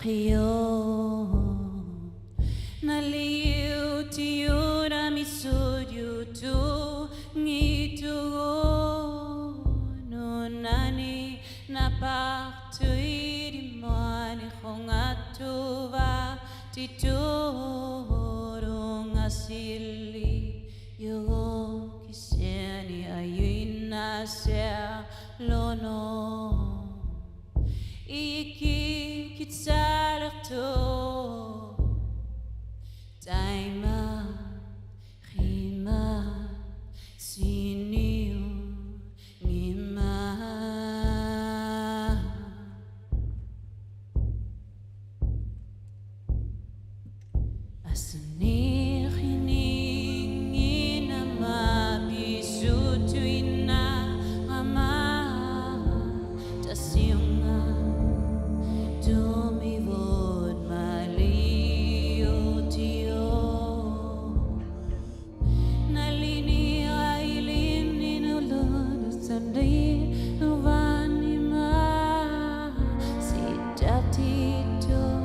Rio Naliu tiura misudio tu ngito no nani na partu di mani khongatuva titoro ngasili yo kiseni ayina ser lono iki kitsalerto Daima rima siniu ngima Asenir hiningin ama bisutuina ama tasiunga Dumi vod malio tio Nalini ailim ninulun sandi nuvanima Sidatitun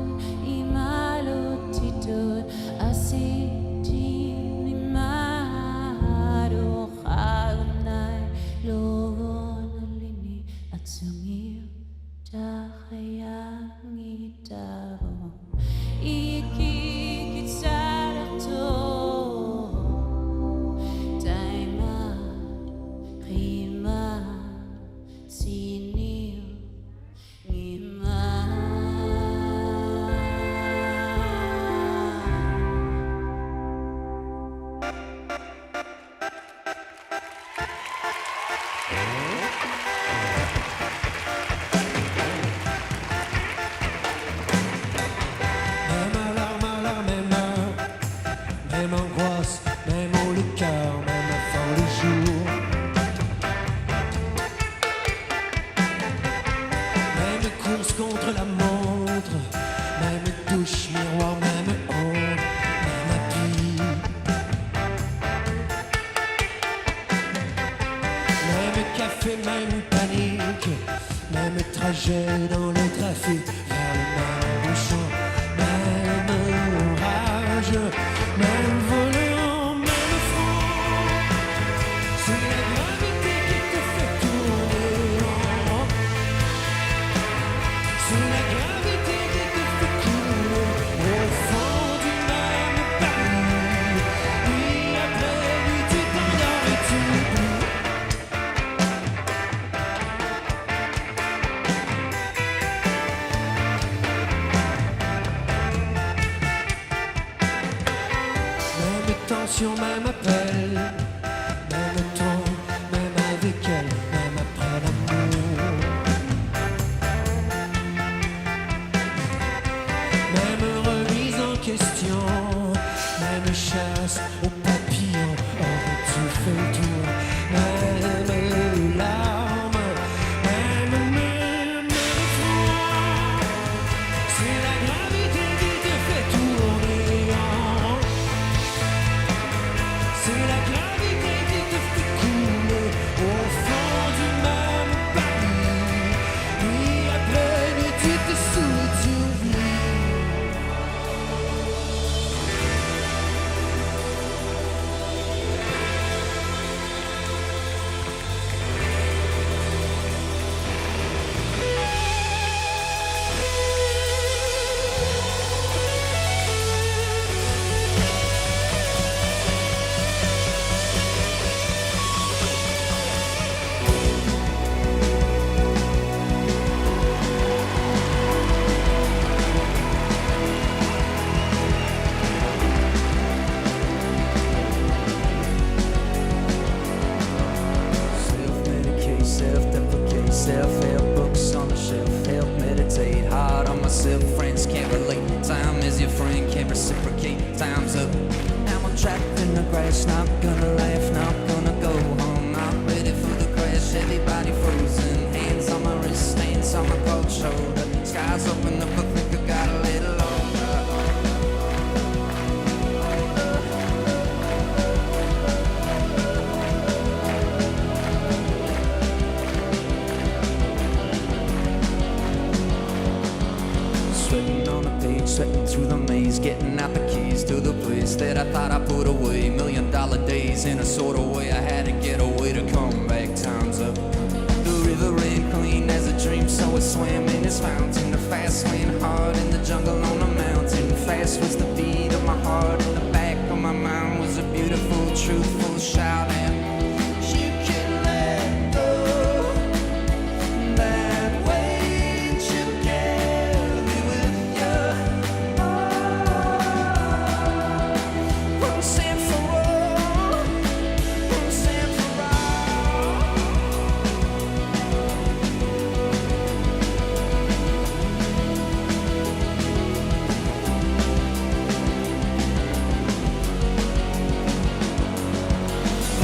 imalutitun asitin imaro Khagunay logon nalini at sungir Dahayang itabo Ikikit salato Daima rima siniu ngima Même angoisse, même haut le cœur, même à fond le jour. Même course contre la montre, même douche, miroir, même honte, même appui. Même café, même panique, même trajet dans le trafic vers le même bouchon, même orage. Même volant, même front, c'est la gravité qui te fait tourner en rond. C'est la gravité qui te fait couler au fond du même baril. Puis après lui tu t'endors et tu oublies. Même tension, même appel, même ton, même avec elle, même après l'amour. Même remise en question, même chasse aux papillons, aurais-tu fait le tour? Même larmes, même froid. C'est la gravité qui te fait tourner en rond. C'est la gravité qui te fait couler au fond du même baril. Puis après nuit tu te saoules, tu oublies. Self-medicate, self-deprecate, self-help books on the shelf, help meditate, hard on myself, friends can't relate, time is your friend, can't reciprocate, time's up, now I'm trapped in the grass, not gonna laugh, not gonna go home, not ready for the crash, everybody frozen, hands on my wrist, hands on my cold shoulder, skies open up, I think I got a little longer. sweating on a page, sweating through the maze, getting out the keys to the place that I thought I put away. $1,000,000 days in a sort of way. I had to get away to come back. Time's up. The river ran clean as a dream, so I swam in its fountain. The fast lane hard in the jungle on a mountain. Fast was the beat of my heart, in the back of my mind was a beautiful, truthful shout. And you can let go that weight you carry with you. Once and for all, once and for all.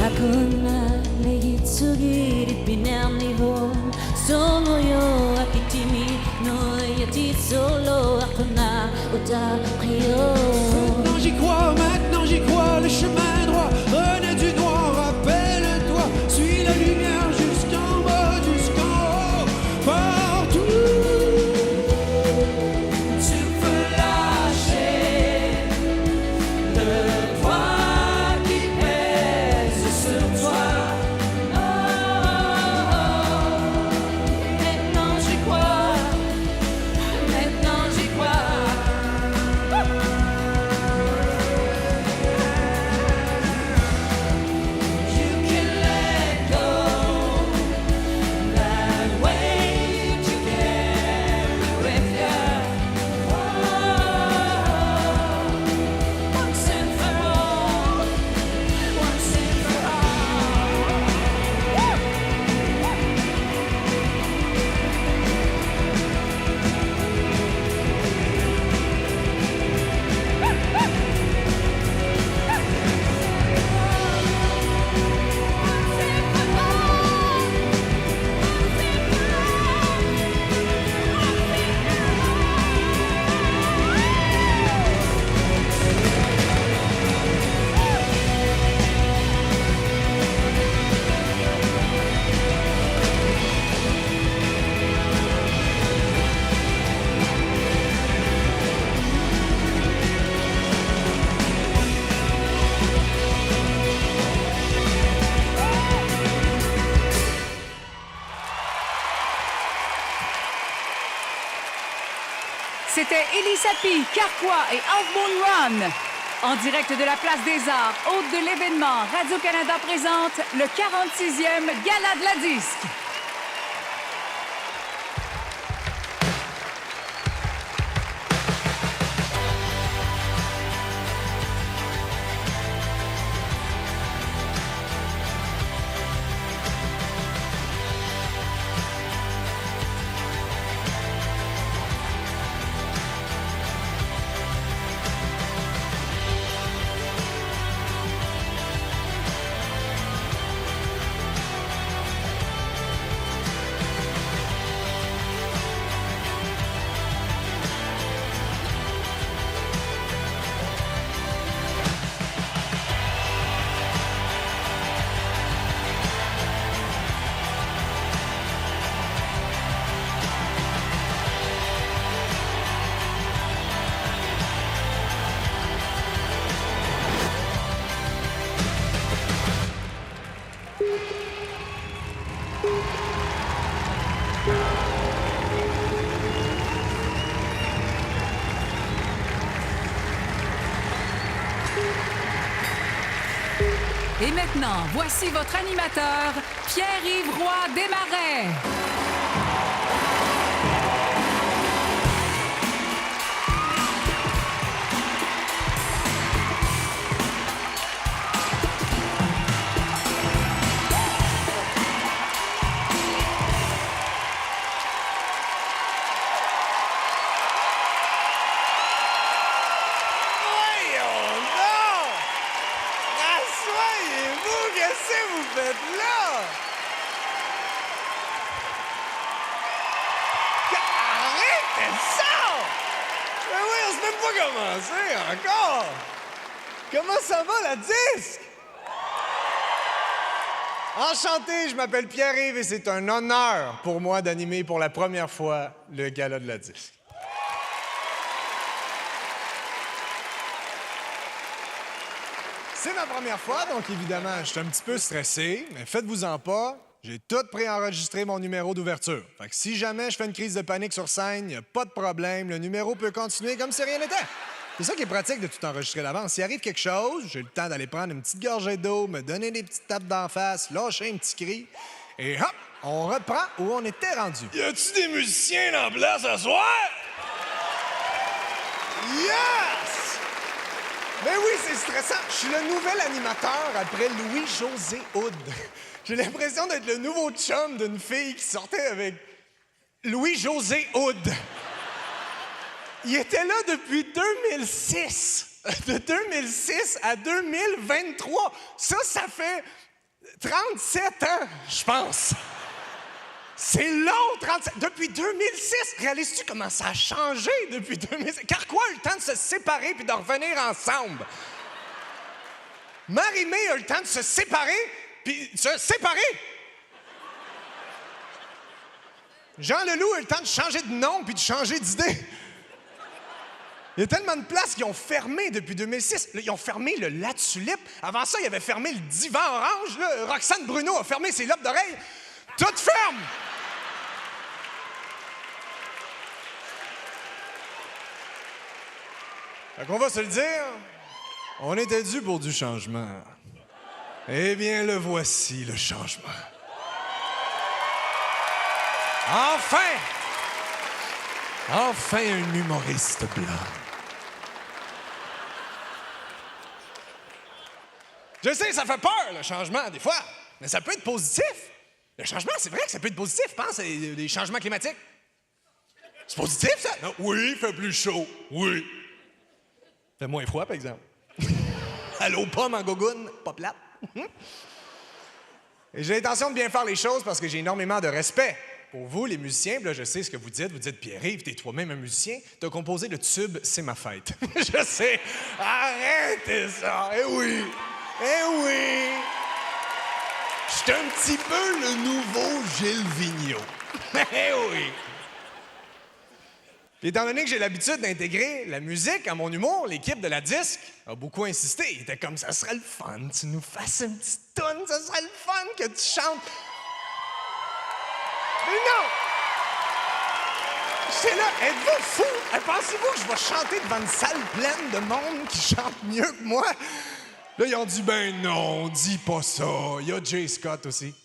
Hakuna legitsugi pinaniho Solo yo akitimi no yati solo akuna utakyo. Maintenant j'y crois, le chemin droit renaît du noir, rappelle-toi, suis la lumière jusqu'en bas, jusqu'en haut, partout. Tu peux lâcher le poids qui pèse sur toi. Maintenant j'y crois, maintenant j'y crois. You can let go that weight you carry with you. Once and for all, once and for all. C'était Elie Sapi, Carquois et Half Moon Run. En direct de la Place des Arts, hôte de l'événement, Radio-Canada présente le 46e Gala de la Disque. Et maintenant, voici votre animateur, Pierre-Yves Roy Desmarais. Voyons donc! Asseyez-vous, qu'est-ce que vous faites là? Arrêtez ça! Mais oui, on s'est même pas commencé encore! Comment ça va, la disque? Enchanté, je m'appelle Pierre-Yves et c'est un honneur pour moi d'animer pour la première fois le Gala de la disque. C'est ma première fois, donc évidemment, je suis un petit peu stressé, mais faites-vous-en pas. J'ai tout préenregistré mon numéro d'ouverture. Fait que si jamais je fais une crise de panique sur scène, y a pas de problème, le numéro peut continuer comme si rien n'était. C'est ça qui est pratique de tout enregistrer d'avance. S'il arrive quelque chose, j'ai le temps d'aller prendre une petite gorgée d'eau, me donner des petites tapes d'en face, lâcher un petit cri, et hop, on reprend où on était rendu. Y a-tu des musiciens dans la place ce soir? Yes! Mais oui, c'est stressant. Je suis le nouvel animateur après Louis-José Hood. J'ai l'impression d'être le nouveau chum d'une fille qui sortait avec Louis-José Hood. Il était là depuis 2006. De 2006 à 2023. Ça fait 37 ans, je pense. C'est long, 37. Depuis 2006. Réalises-tu comment ça a changé depuis 2006? Carquois a eu le temps de se séparer puis de revenir ensemble. Marie-Mé a eu le temps de se séparer puis de se séparer. Jean Leloup a eu le temps de changer de nom puis de changer d'idée. Il y a tellement de places qui ont fermé depuis 2006. Là, ils ont fermé le La Tulipe. Avant ça, ils avaient fermé le Divan Orange. Là. Roxane Bruno a fermé ses lobes d'oreilles. Tout ferme! Fait qu'on va se le dire, on était dû pour du changement. Eh bien, le voici, le changement. Enfin! Enfin un humoriste blanc. Je sais, ça fait peur, le changement, des fois, mais ça peut être positif. Le changement, c'est vrai que ça peut être positif. Pense à des changements climatiques. C'est positif, ça? Non, oui, il fait plus chaud. Oui. Fait moins froid, par exemple. Allô, pomme en gogoune, pas plate. Et j'ai l'intention de bien faire les choses parce que j'ai énormément de respect pour vous, les musiciens. Puis là, je sais ce que vous dites. Vous dites, Pierre-Yves, t'es toi-même un musicien. T'as composé le tube « C'est ma fête ». Je sais. Arrêtez ça. Eh oui. Eh oui. Je suis un petit peu le nouveau Gilles Vigneault. Eh oui. Puis étant donné que j'ai l'habitude d'intégrer la musique à mon humour, l'équipe de la disque a beaucoup insisté. Il était comme, ça serait le fun, tu nous fasses une petite toune, ça serait le fun que tu chantes. Mais non! J'étais là, êtes-vous fous? Pensez-vous que je vais chanter devant une salle pleine de monde qui chante mieux que moi? Là, ils ont dit, ben non, dis pas ça. Il y a Jay Scott aussi.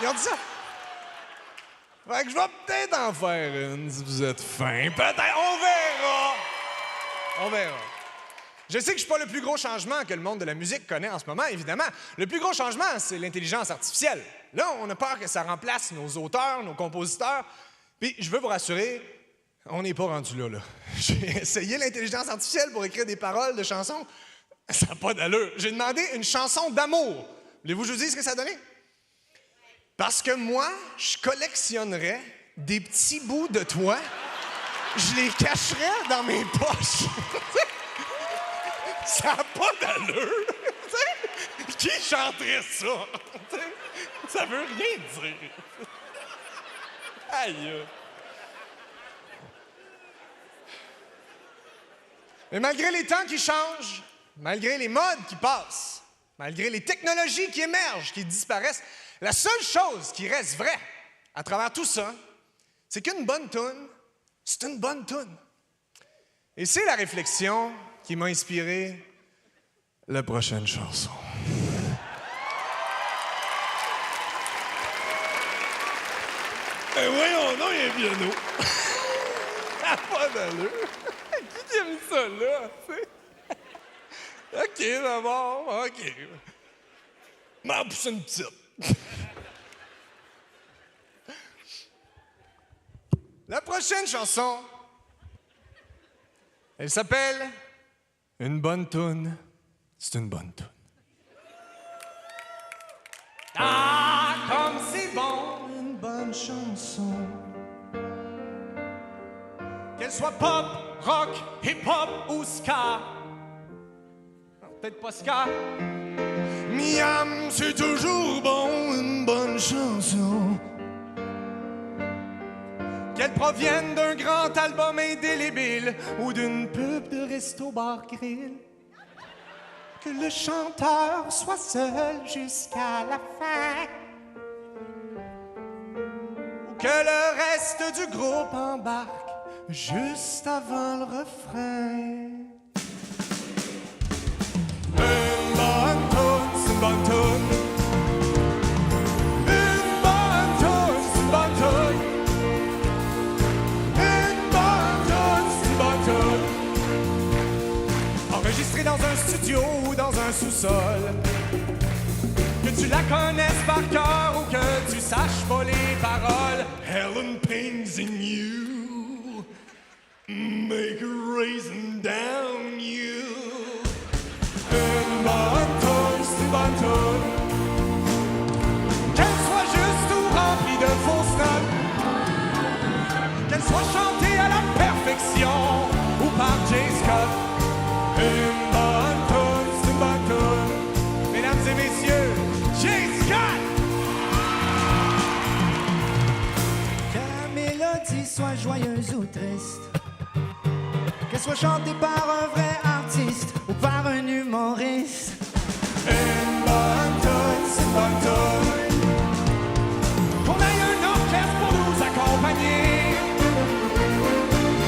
Ils ont dit ça. Fait que je vais peut-être en faire une, si vous êtes fin. Peut-être, on verra. On verra. Je sais que je suis pas le plus gros changement que le monde de la musique connaît en ce moment, évidemment. Le plus gros changement, c'est l'intelligence artificielle. Là, on a peur que ça remplace nos auteurs, nos compositeurs. Puis, je veux vous rassurer, on n'est pas rendu là, là. J'ai essayé l'intelligence artificielle pour écrire des paroles de chansons. Ça n'a pas d'allure. J'ai demandé une chanson d'amour. Voulez-vous que je vous dise ce que ça a donné? Parce que moi, je collectionnerais des petits bouts de toi. Je les cacherais dans mes poches. Ça n'a pas d'allure. Qui chanterait ça? Ça veut rien dire. Aïe. Mais malgré les temps qui changent, malgré les modes qui passent, malgré les technologies qui émergent, qui disparaissent, la seule chose qui reste vraie à travers tout ça, c'est qu'une bonne toune, c'est une bonne toune. Et c'est la réflexion qui m'a inspiré la prochaine chanson. Ben voyons non, il y a un piano. Ça n'a pas d'allure. Qui aime ça, là, tu sais? OK, d'abord, OK. M'en pousse une petite. La prochaine chanson, elle s'appelle Une bonne toune, c'est une bonne toune. Ah, comme c'est bon, une bonne chanson. Qu'elle soit pop, rock, hip-hop ou ska. Non, peut-être pas ska. Miam, c'est toujours bon, une bonne chanson. Qu'elle provienne d'un grand album indélébile ou d'une pub de resto bar grill. que le chanteur soit seul jusqu'à la fin. Ou que le reste du groupe embarque juste avant le refrain. Une bonne toune, c'est une bonne toune. Une bonne toune, c'est une bonne toune. Une bonne toune, c'est une bonne toune. Enregistrée dans un studio ou dans un sous-sol. Que tu la connaisses par cœur ou que tu saches pas les paroles. Helen Payne's in you. Make a raisin down you. Une bonne toune, c'est une bonne toune. Qu'elle soit juste ou remplie de fausses notes. Qu'elle soit chantée à la perfection ou par Jay Scott. Une bonne toune, c'est une bonne toune. Mesdames et messieurs, Jay Scott! Que la mélodie soit joyeuse ou triste, qu'elle soit chantée par un vrai artiste ou par un humoriste. Une bonne toune, c'est une bonne toune. Qu'on ait un orchestre pour nous accompagner.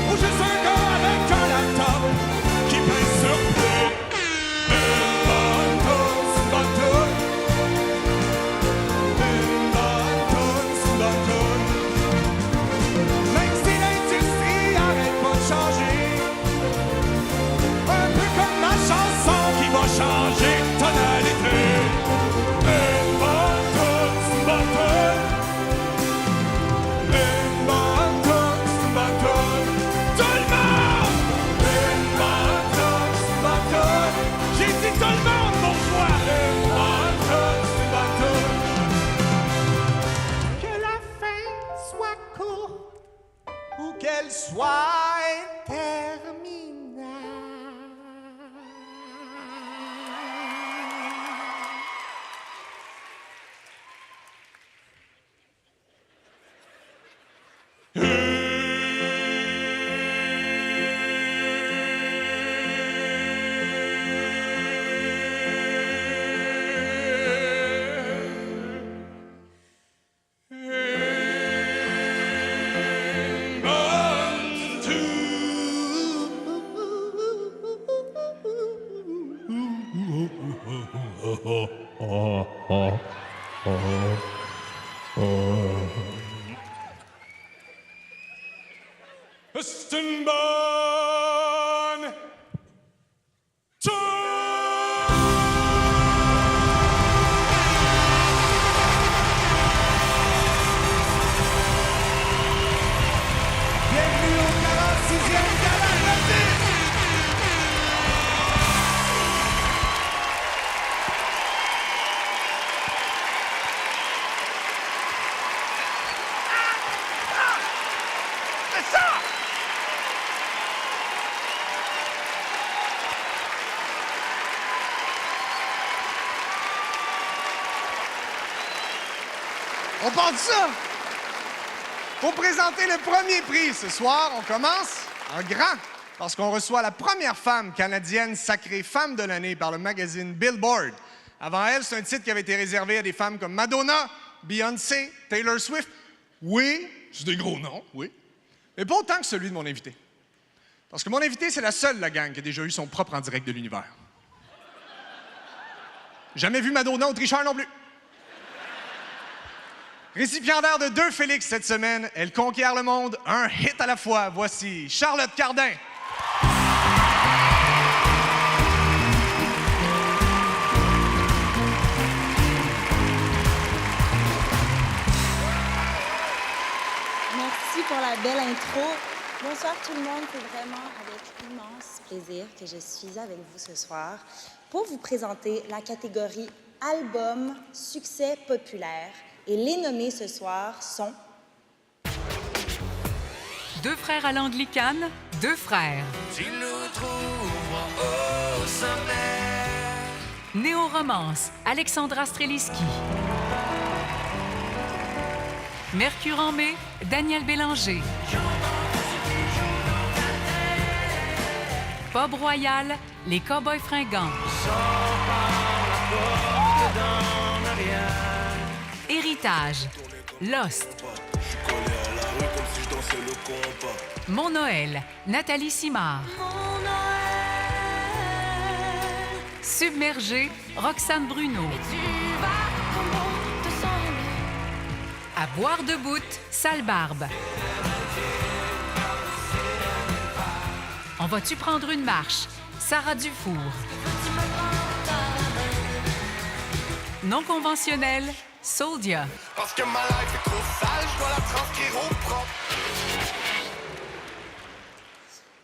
Ou juste un gars avec un laptop qui pèse sur play. Une bonne toune, c'est une bonne toune. Une bonne toune, c'est une bonne toune. Même si l'industrie arrête pas de changer. Un peu comme ma chanson qui va changer de tonalité. Une bonne toune, c'est une bonne toune. Une bonne toune, c'est une bonne toune. Tout le monde! Une bonne toune, c'est une bonne toune. J'ai dit tout le monde pour toi. Une bonne toune, c'est une bonne toune. Que la fin soit courte ou qu'elle soit interminable. C'est une bonne toune. Bienvenue au 46e Gala de la Disque. C'est ça! On part de ça. Pour présenter le premier prix ce soir, on commence en grand parce qu'on reçoit la première femme canadienne sacrée femme de l'année par le magazine Billboard. Avant elle, c'est un titre qui avait été réservé à des femmes comme Madonna, Beyoncé, Taylor Swift. Oui, c'est des gros noms, oui. Mais pas autant que celui de mon invité. Parce que mon invité, c'est la seule de la gang qui a déjà eu son propre en direct de l'univers. Jamais vu Madonna ou tricheur non plus. Récipiendaire de 2 Félix cette semaine, elle conquiert le monde, un hit à la fois. Voici Charlotte Cardin. Merci pour la belle intro. Bonsoir tout le monde, c'est vraiment avec immense plaisir que je suis avec vous ce soir pour vous présenter la catégorie Album Succès populaire. Et les nommés ce soir sont... 2 frères à l'anglicane, 2 frères. Tu nous trouves au sommet. Néo-romance, Alexandra Streliski. Mercure en mai, Daniel Bélanger. Pub Royal, les Cowboys fringants. Héritage, Lost. Mon Noël, Nathalie Simard. Mon Noël, Submergé, Roxane Bruno. tu vas comme bon te semble. À boire debout, Sale Barbe. On va-tu prendre une marche? Sarah Dufour. Non conventionnel, Soldia. Parce que ma life est trop sale, je dois la transcrire au propre.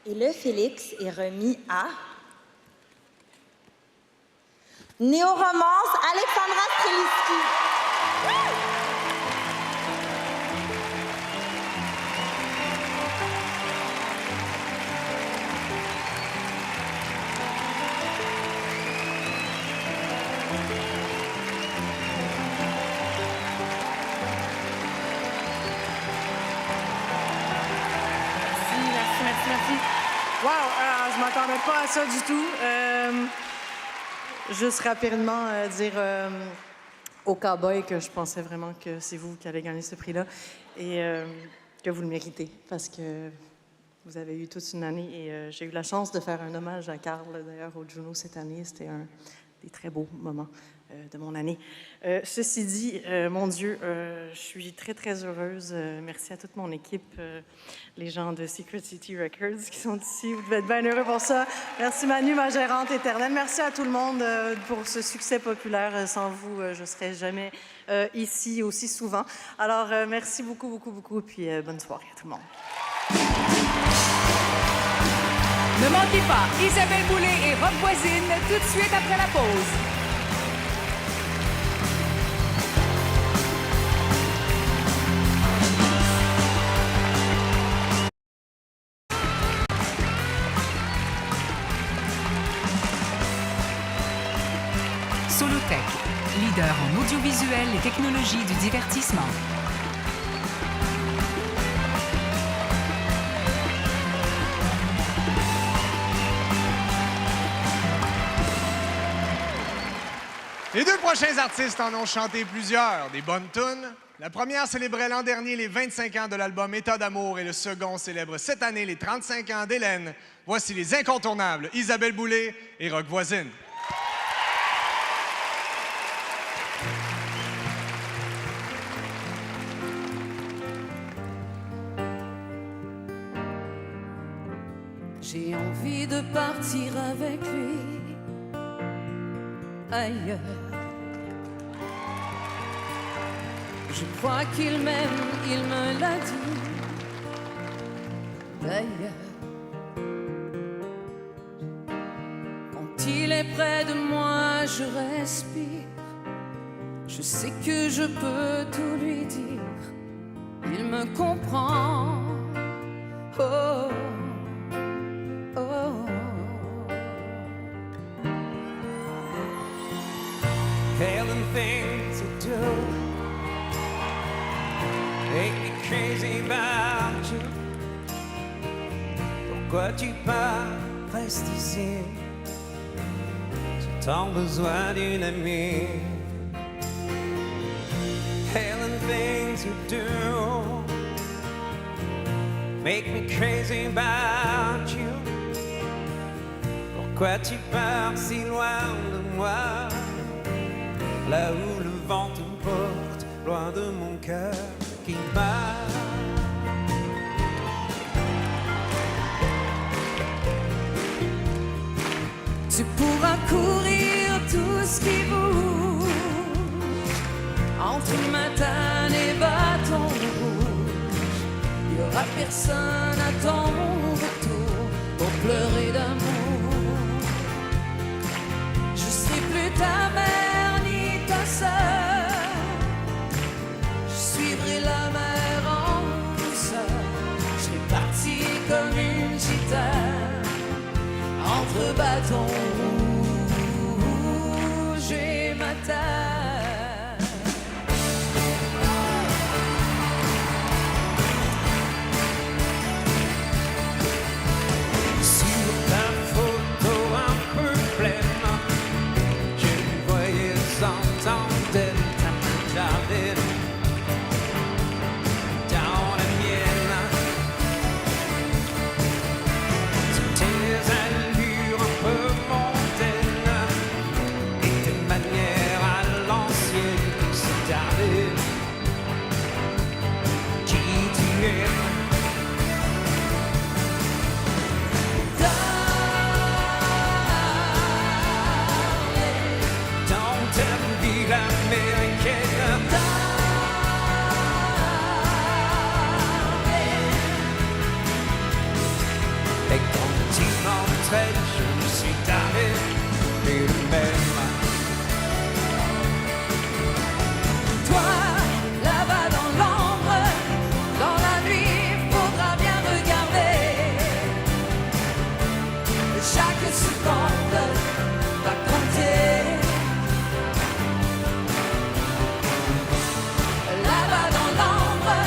Et le Félix est remis à Néo-romance Alexandra Streliski. Merci. Wow, je m'attendais pas à ça du tout. Juste rapidement dire aux Cowboys que je pensais vraiment que c'est vous qui allez gagner ce prix-là et que vous le méritez parce que vous avez eu toute une année et j'ai eu la chance de faire un hommage à Carl, d'ailleurs, au Juno cette année. C'était un des très beaux moments de mon année. Ceci dit, mon Dieu, je suis très, très heureuse. Merci à toute mon équipe, les gens de Secret City Records qui sont ici. Vous devez être bien heureux pour ça. Merci Manu, ma gérante éternelle. Merci à tout le monde pour ce succès populaire. Sans vous, je ne serais jamais ici aussi souvent. Alors, merci beaucoup, puis bonne soirée à tout le monde. Ne manquez pas Isabelle Boulay et Rob Voisine tout de suite après la pause. Solotech, leader en audiovisuel et technologies du divertissement. Les deux prochains artistes en ont chanté plusieurs, des bonnes tunes. La première célébrait l'an dernier les 25 ans de l'album État d'amour et le second célèbre cette année les 35 ans d'Hélène. Voici les incontournables Isabelle Boulay et Rock Voisine. J'ai envie de partir avec lui ailleurs. Je crois qu'il m'aime, il me l'a dit d'ailleurs. Quand il est près de moi, je respire. Je sais que je peux tout lui dire. Il me comprend. Oh. Helen things you do make me crazy about you. Pourquoi tu pars? Reste ici. J'ai tant besoin d'une amie. Helen things you do make me crazy about you. Pourquoi tu pars si loin de moi? Là où le vent te porte, loin de mon cœur qui bat. Tu pourras courir tout ce qui bouge entre matane et bâton rouge. Il n'y aura personne à ton retour pour pleurer d'amour. Je serai plus ta mère ni ta sœur. Je suivrai la mer en douceur. Je serai parti comme une gitane entre bâton rouge et matane. Sur ta faute trait, je me suis taré et le même. Toi, là-bas dans l'ombre, dans la nuit, faudra bien regarder. Chaque seconde va compter. Là-bas dans l'ombre,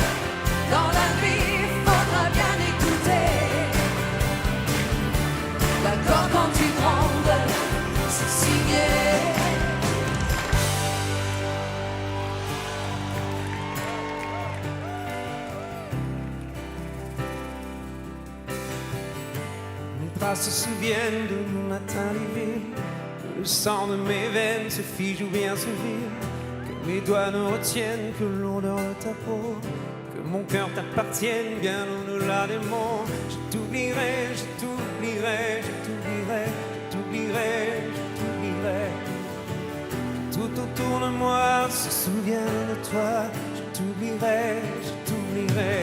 dans la nuit, faudra bien écouter. D'accord, quand tu grondes, c'est signé. Mes pas se souviennent de mon matin d'hiver, que le sang de mes veines se fige ou bien se vire, que mes doigts ne retiennent que l'odeur de ta peau, que mon cœur t'appartienne bien au-delà des mots. Je t'oublierai, je t'oublierai, je t'oublierai, je t'oublierai, je t'oublierai. Tout autour de moi se souvient de toi. Je t'oublierai, je t'oublierai.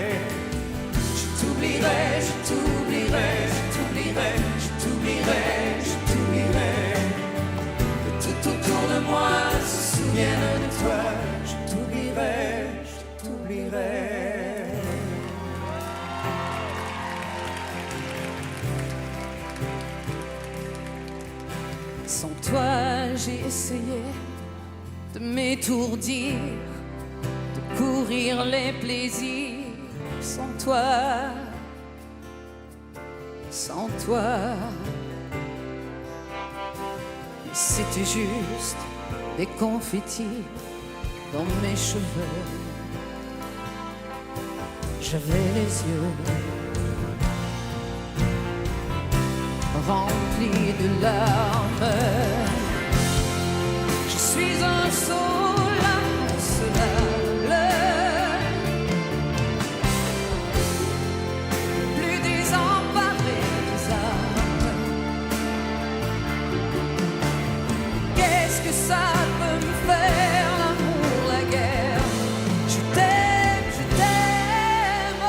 Je t'oublierai, je t'oublierai, je t'oublierai, je t'oublierai, je t'oublierai. Que tout autour de moi se souvienne de toi. Je t'oublierai, je t'oublierai. Sans toi, j'ai essayé de m'étourdir, de courir les plaisirs. Sans toi, sans toi. Mais c'était juste des confettis dans mes cheveux. J'avais les yeux remplis de larmes. Je suis un saut insolable, plus désemparé des âmes. Qu'est-ce que ça peut me faire, l'amour, la guerre? Je t'aime, je t'aime.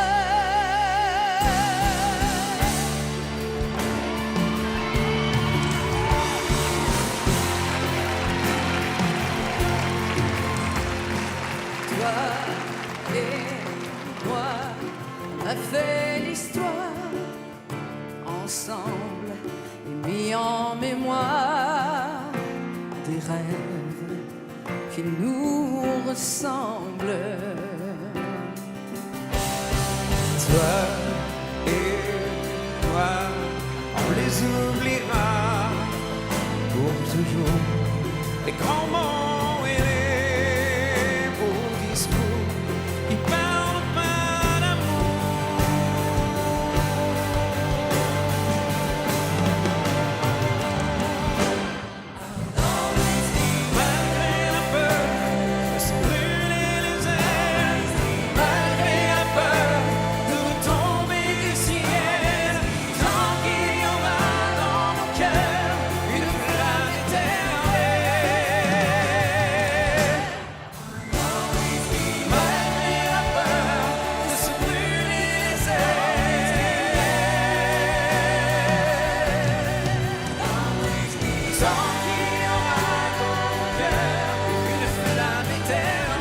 Toi et moi, on a fait l'histoire ensemble et mis en mémoire des rêves qui nous ressemblent. Toi et moi, on les oubliera pour toujours. Les grands mots et les beaux discours qui parlent pas d'amour. Malgré la peur de se brûler les ailes, malgré la peur de retomber du ciel, tant qu'il y aura dans mon cœur une flamme éternelle. Malgré la peur de se brûler les ailes, tant qu'il y aura dans mon cœur une flamme éternelle.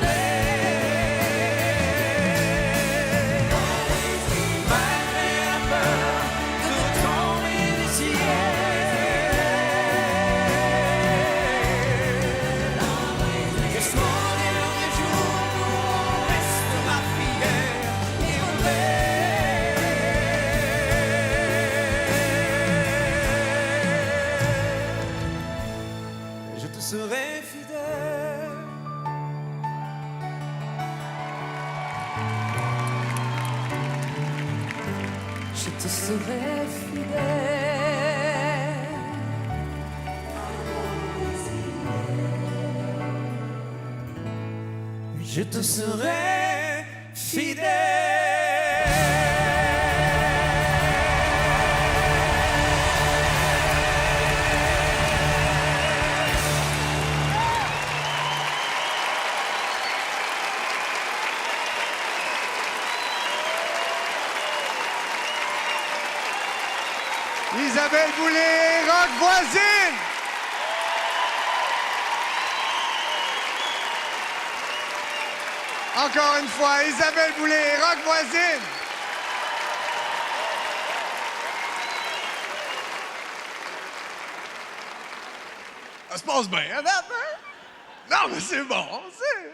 Malgré la peur de retomber du ciel, jusqu'au dernier jour où on restera fidèles et ouverts. Je te serai fidèle. Je te serai fidèle. Je te serai fidèle. Isabelle Boulay, Rock Voisine! Encore une fois, Isabelle Boulay, Rock Voisine! Ça se passe bien, à date, hein? Non, mais c'est bon, c'est...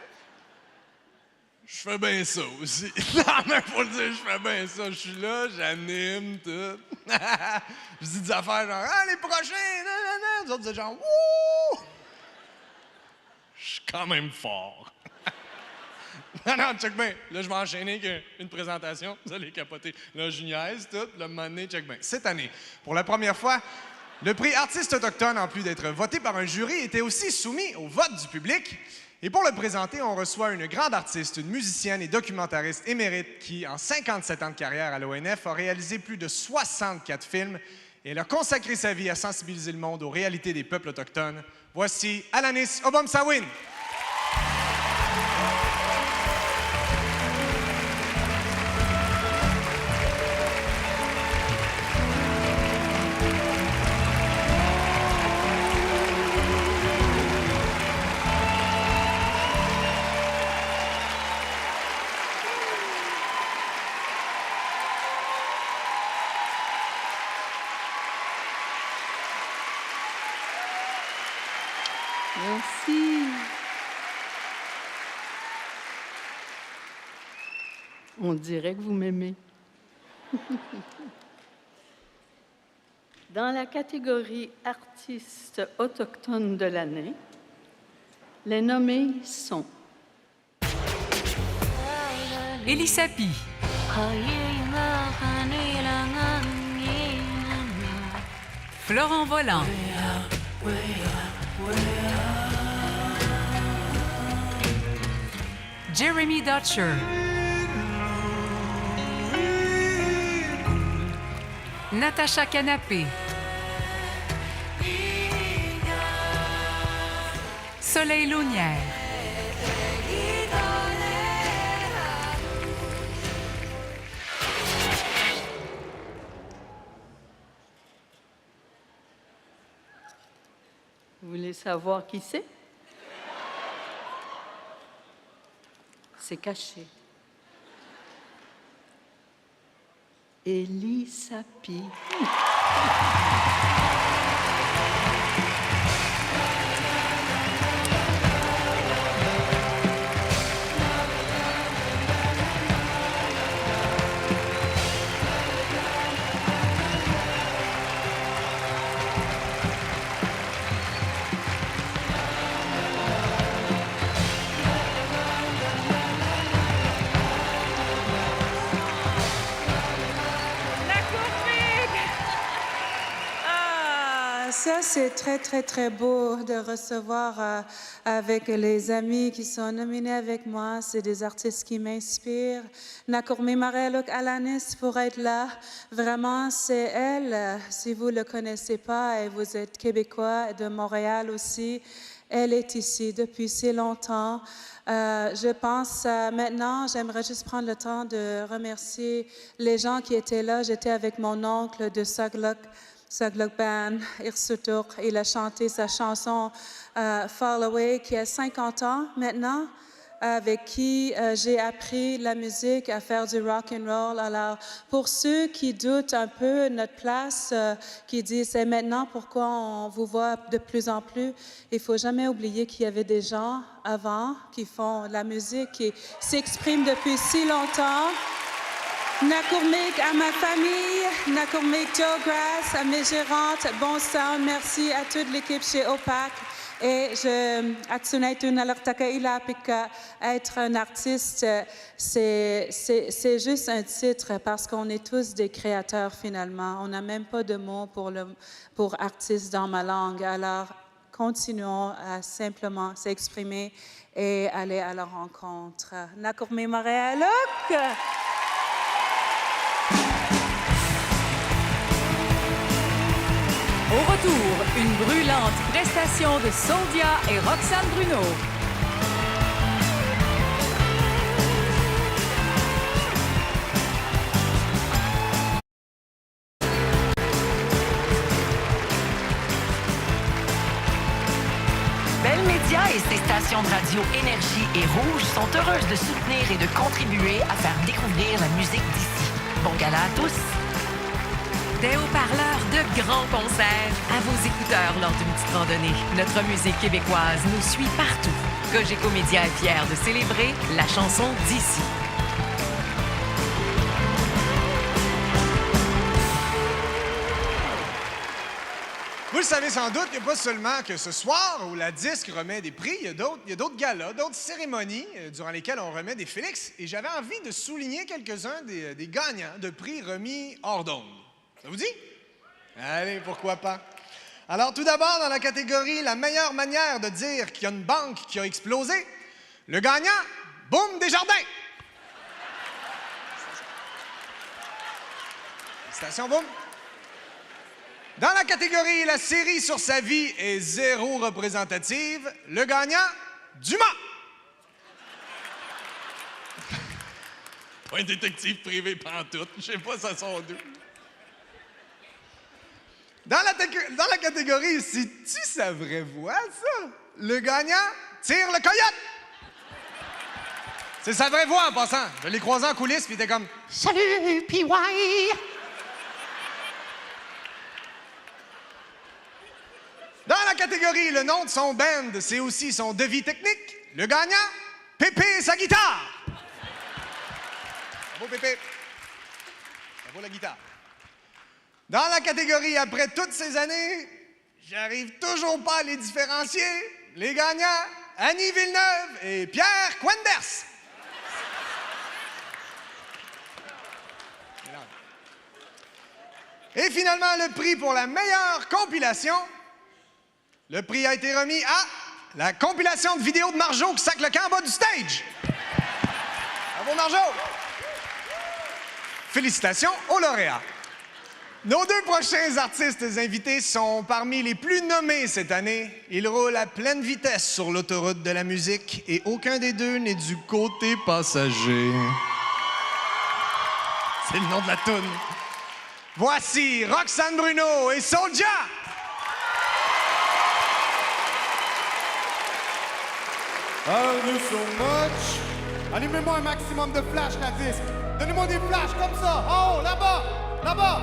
Je fais bien ça aussi. Non, mais faut le dire, je fais bien ça. Je suis là, j'anime, tout. Je dis des affaires genre, ah, les prochains, nanana. Les autres, c'est genre, wouh! Je suis quand même fort. Non, check bien. Là, je vais enchaîner avec une présentation. Vous allez capoter. Là, je niaise, tout. Là, moment donné, check bien. Cette année, pour la première fois, le prix Artiste autochtone, en plus d'être voté par un jury, était aussi soumis au vote du public. Et pour le présenter, on reçoit une grande artiste, une musicienne et documentariste émérite qui, en 57 ans de carrière à l'ONF, a réalisé plus de 64 films et elle a consacré sa vie à sensibiliser le monde aux réalités des peuples autochtones. Voici Alanis Obomsawin. Merci. On dirait que vous m'aimez. Dans la catégorie artiste autochtone de l'année, les nommés sont Elisapi, Florent Volant, Jeremy Dutcher, Natacha Canapé, Soleil Launière, Vous voulez savoir qui c'est? C'est caché. Elisapi. Ça, c'est très, très, très beau de recevoir avec les amis qui sont nominés avec moi. C'est des artistes qui m'inspirent. Nakourmi Mareluk Alanis pour être là. Vraiment, c'est elle. Si vous ne le connaissez pas et vous êtes québécois de Montréal aussi, elle est ici depuis si longtemps. Je pense maintenant, j'aimerais juste prendre le temps de remercier les gens qui étaient là. J'étais avec mon oncle de Saglok Band, Irsutuk. Il a chanté sa chanson Fall Away, qui a 50 ans maintenant, avec qui j'ai appris la musique, à faire du rock and roll. Alors, pour ceux qui doutent un peu de notre place, qui disent c'est maintenant pourquoi on vous voit de plus en plus, il faut jamais oublier qu'il y avait des gens avant qui font la musique, qui s'expriment depuis si longtemps. Nakourmik à ma famille, Nakourmik Joe Grass, à mes gérantes, bon sound, merci à toute l'équipe chez OPAC. Et être un artiste, c'est juste un titre parce qu'on est tous des créateurs finalement. On n'a même pas de mots pour artiste dans ma langue. Alors, continuons à simplement s'exprimer et aller à la rencontre. Nakourmi Mareluk! Au retour, une brûlante prestation de Soldia et Roxane Bruno. et ses stations de radio Énergie et Rouge sont heureuses de soutenir et de contribuer à faire découvrir la musique d'ici. Bon gala à tous! Des haut-parleurs de grands concerts à vos écouteurs lors d'une petite randonnée. Notre musique québécoise nous suit partout. Cogeco Média est fier de célébrer la chanson d'ici. Vous le savez sans doute, il n'y a pas seulement que ce soir où la disque remet des prix, il y a d'autres galas, d'autres cérémonies durant lesquelles on remet des Félix. Et j'avais envie de souligner quelques-uns des gagnants de prix remis hors d'onde. Ça vous dit? Allez, pourquoi pas? Alors, tout d'abord, dans la catégorie « La meilleure manière de dire qu'il y a une banque qui a explosé », le gagnant, Boum Desjardins! Félicitations, Boum! Dans la catégorie « La série sur sa vie est zéro représentative », le gagnant, Dumas. Pas un détective privé pantoute, je sais pas, ça sont deux. Dans la catégorie « C'est-tu sa vraie voix, ça? » le gagnant, Tire le coyote. C'est sa vraie voix, en passant. Je l'ai croisé en coulisses, puis il était comme « Salut, PY! » Dans la catégorie « Le nom de son band, c'est aussi son devis technique », le gagnant, Pépé et sa guitare. Bravo, Pépé. Bravo, la guitare. Dans la catégorie « Après toutes ces années, j'arrive toujours pas à les différencier », les gagnants, Annie Villeneuve et Pierre Quenders. Et finalement, le prix pour la meilleure compilation. Le prix a été remis à la compilation de vidéos de Marjo qui sac le camp en bas du stage. Bravo, Marjo! Félicitations aux lauréats. Nos deux prochains artistes invités sont parmi les plus nommés cette année. Ils roulent à pleine vitesse sur l'autoroute de la musique et aucun des deux n'est du côté passager. C'est le nom de la toune. Voici Roxane Bruno et Soulja! I love you so much. Allumez-moi un maximum de flash, la disque. Donnez-moi des flashs comme ça. Oh, là-bas, là-bas.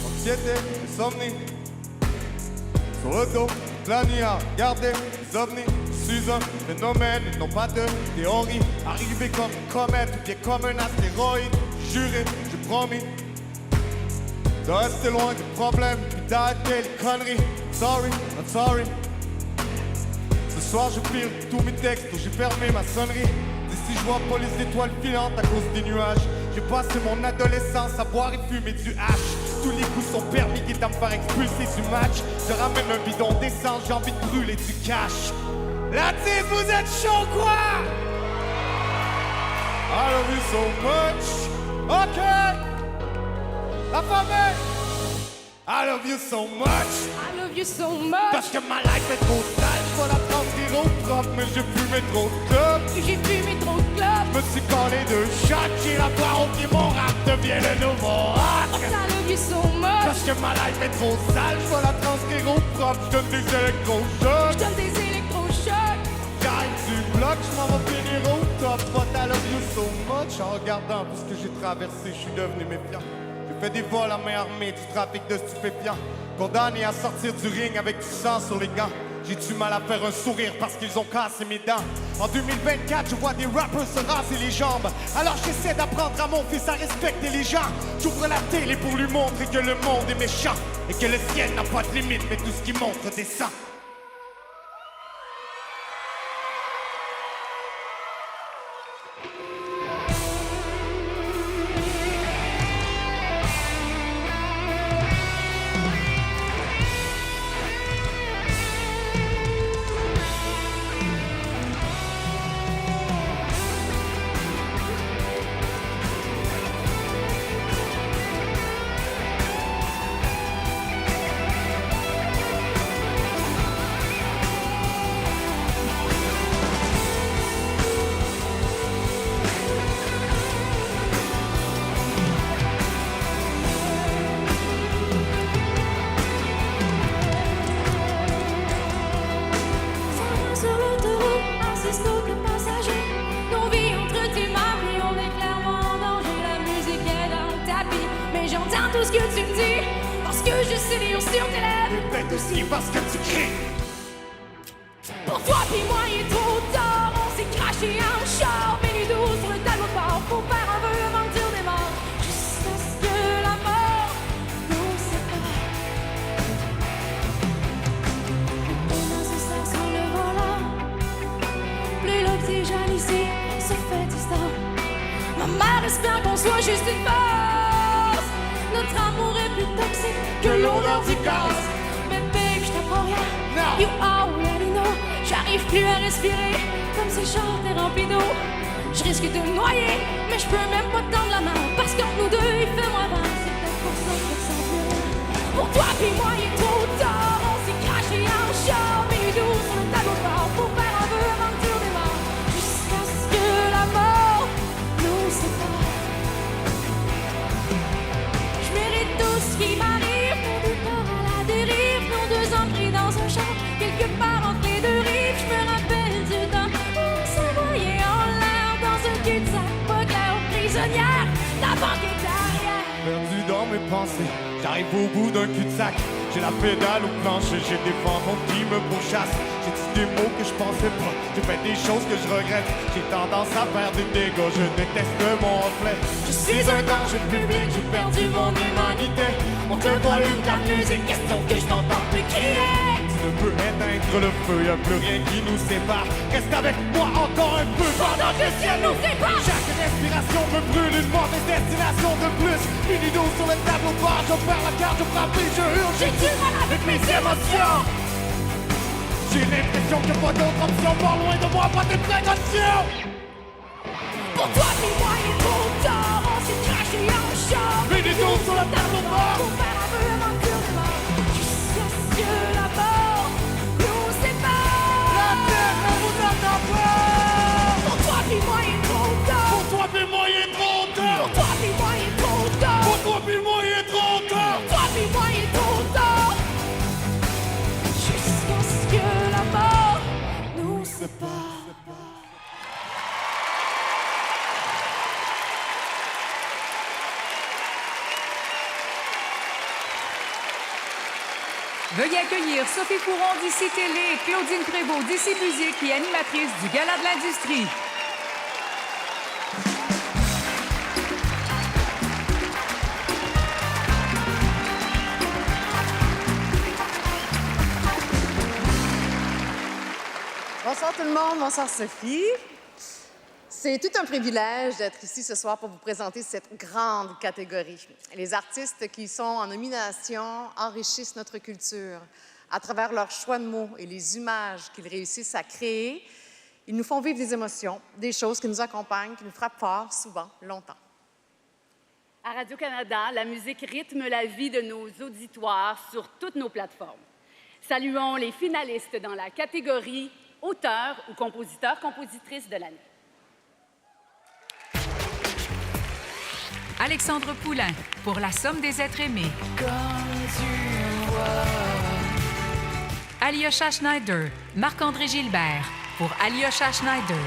Anxiété, insomnie. Sur le dos de la nuit à regarder les ovnis. Je suis un phénomène, ils n'ont pas de théorie. Arrivé comme une comète, ou bien comme un astéroïde. Juré, j'ai promis de rester loin des problèmes, puis d'arrêter les conneries. Sorry, not sorry. Ce soir, je pile tous mes textes où j'ai fermé ma sonnerie. D'ici, je vois pas les étoiles filantes à cause des nuages. J'ai passé mon adolescence à boire et fumer du hash. Tous les coups sont permis, quitte à me faire expulser du match. Je ramène un bidon d'essence, j'ai envie de brûler du cash. La team, vous êtes chaud, quoi? I love you so much. OK. La famille. I love you so much. I love you so much. Parce que ma life est trop sale. Je vais la transcrire au propre, mais j'ai fumé trop de clubs. J'ai fumé trop de clubs. Je me suis collé de chaque. J'ai la poire au pied, mon rap devient le nouveau rock. I love you so much. Parce que ma life est trop sale. Je vais la transcrire au propre. Je donne des électrochocs. Je donne des électrochocs. J'arrive du bloc, je m'en vais finir au top. But I love you so much. En regardant tout ce que j'ai traversé, je suis devenu méfiant. J'ai fait des vols à main armée, du trafic de stupéfiants. Condamné à sortir du ring avec du sang sur les gants. J'ai du mal à faire un sourire parce qu'ils ont cassé mes dents. En 2024, je vois des rappers se raser les jambes. Alors j'essaie d'apprendre à mon fils à respecter les gens. J'ouvre la télé pour lui montrer que le monde est méchant. Et que le ciel n'a pas de limite, mais tout ce qui montre descend. j'entends tout ce que tu me dis. Parce que je sais lire sur tes lèvres. Peut-être aussi parce que tu cries. Pour toi pis moi il est trop tard. On s'est craché en char. Mais les dos sur le tableau de bord. Faut faire un vœu avant le dire des morts. Jusqu'à ce que la mort nous sépare. Et dans ce sens en le volant, plus l'oxygène ici se fait distant. Ma mère espère qu'on soit juste une force. Notre amour est plus toxique que l'odeur du gaz. Mais babe, je t'apprends rien. You already know. J'arrive plus à respirer comme si j'étais rempli d'eau. Je risque de me noyer, mais je peux même pas te tendre la main. Parce qu'entre nous deux, il fait moins 20. C'est peut-être pour ça que je sens plus rien. Pour toi puis moi, il est trop tard. On s'est craché en char. Mais les deux sur le tableau de bord. Faut faire un vœu avant le dire des morts. Jusqu'à ce que la mort nous sépare. Je mérite tout ce qui m'arrive. Nos deux corps à la dérive. Nos deux hommes pris dans un champ. Quelque part entre les deux rives. Je me rappelle du temps où on s'envoyait en l'air dans un cul-de-sac pas clair. Prisonnière, la banque est derrière. Perdu dans mes pensées, j'arrive au bout d'un cul-de-sac. J'ai la pédale au plancher, j'ai des fantômes qui me pourchassent. J'ai dit des mots que je pensais pas, j'ai fait des choses que je regrette. J'ai tendance à faire des dégâts, je déteste mon reflet. Je suis un danger public, j'ai perdu mon humanité. On te volume de la musique, question que je t'entends plus crier. Tu ne peux éteindre le feu, y'a plus rien qui nous sépare. Reste avec moi encore un peu pendant que le ciel nous sépare. Chaque respiration me brûle une mauvaise destination de plus. Une idole sur le tableau de bord, je perds la carte, je frappe et je hurle. J'ai du mal avec mes émotions. J'ai l'impression qu'il n'y a pas d'autre option. Pas loin de moi, pas de précaution. Pour toi puis moi il est trop tard. On s'est craché en char. Une idole sur le tableau de bord. Faut faire un vœu avant de dire des morts. Jusqu'à ce que la mort nous sépare. La terre ne vous attend pas. Pour toi puis moi il est trop tard. Pour toi puis moi il est trop tard. Pour toi puis moi il est trop tard. Pour toi puis moi il est trop tard. Pour toi puis moi il est trop tard. Jusqu'à ce que la mort nous sépare. Veuillez accueillir Sophie Fouron d'ici Télé, Claudine Prévost d'ici Musique et animatrice du Gala de l'Industrie. Bonsoir tout le monde, bonsoir Sophie. C'est tout un privilège d'être ici ce soir pour vous présenter cette grande catégorie. Les artistes qui sont en nomination enrichissent notre culture à travers leurs choix de mots et les images qu'ils réussissent à créer. Ils nous font vivre des émotions, des choses qui nous accompagnent, qui nous frappent fort, souvent, longtemps. À Radio-Canada, la musique rythme la vie de nos auditoires sur toutes nos plateformes. Saluons les finalistes dans la catégorie auteur ou compositeur-compositrice de l'année. Alexandre Poulain, pour La Somme des êtres aimés. Comme tu vois. Alyosha Schneider, Marc-André Gilbert, pour Alyosha Schneider.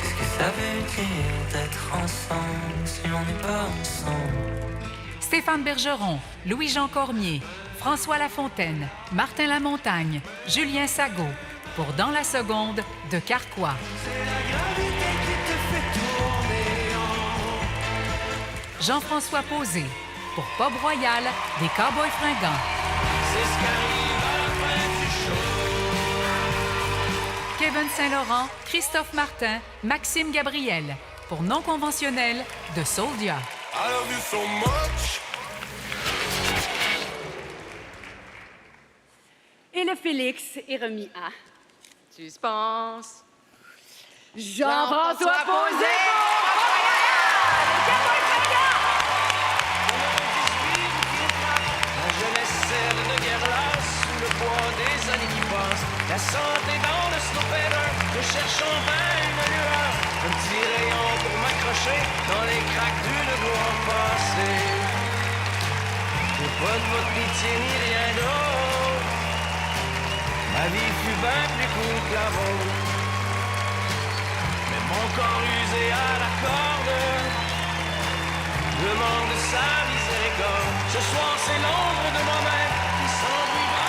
Qu'est-ce que ça veut dire d'être ensemble si on n'est pas ensemble? Stéphane Bergeron, Louis-Jean Cormier, François Lafontaine, Martin Lamontagne, Julien Sago, pour Dans la seconde de Carquois. C'est la gravité qui te fait tourner en... Jean-François Posé, pour Pop Royal des Cowboys Fringants. C'est ce qui arrive à la fin du show. Kevin Saint-Laurent, Christophe Martin, Maxime Gabriel, pour Non conventionnel de Soldia. I love you so much. Et le Félix est remis à... Suspense. Jean-François Posé! La jeunesse serre de guerre là, sous le poids des années qui passent. La santé dans le snowpeter, je cherche en vain une lueur. Un petit rayon pour m'accrocher dans les craques d'une gloire passée. J'ai pas de votre pitié ni rien d'autre. Ma vie fut bien plus courte que la vôtre. Mais mon corps usé à la corde demande sa miséricorde. Ce soir, c'est l'ombre de moi-même qui s'ennuiera.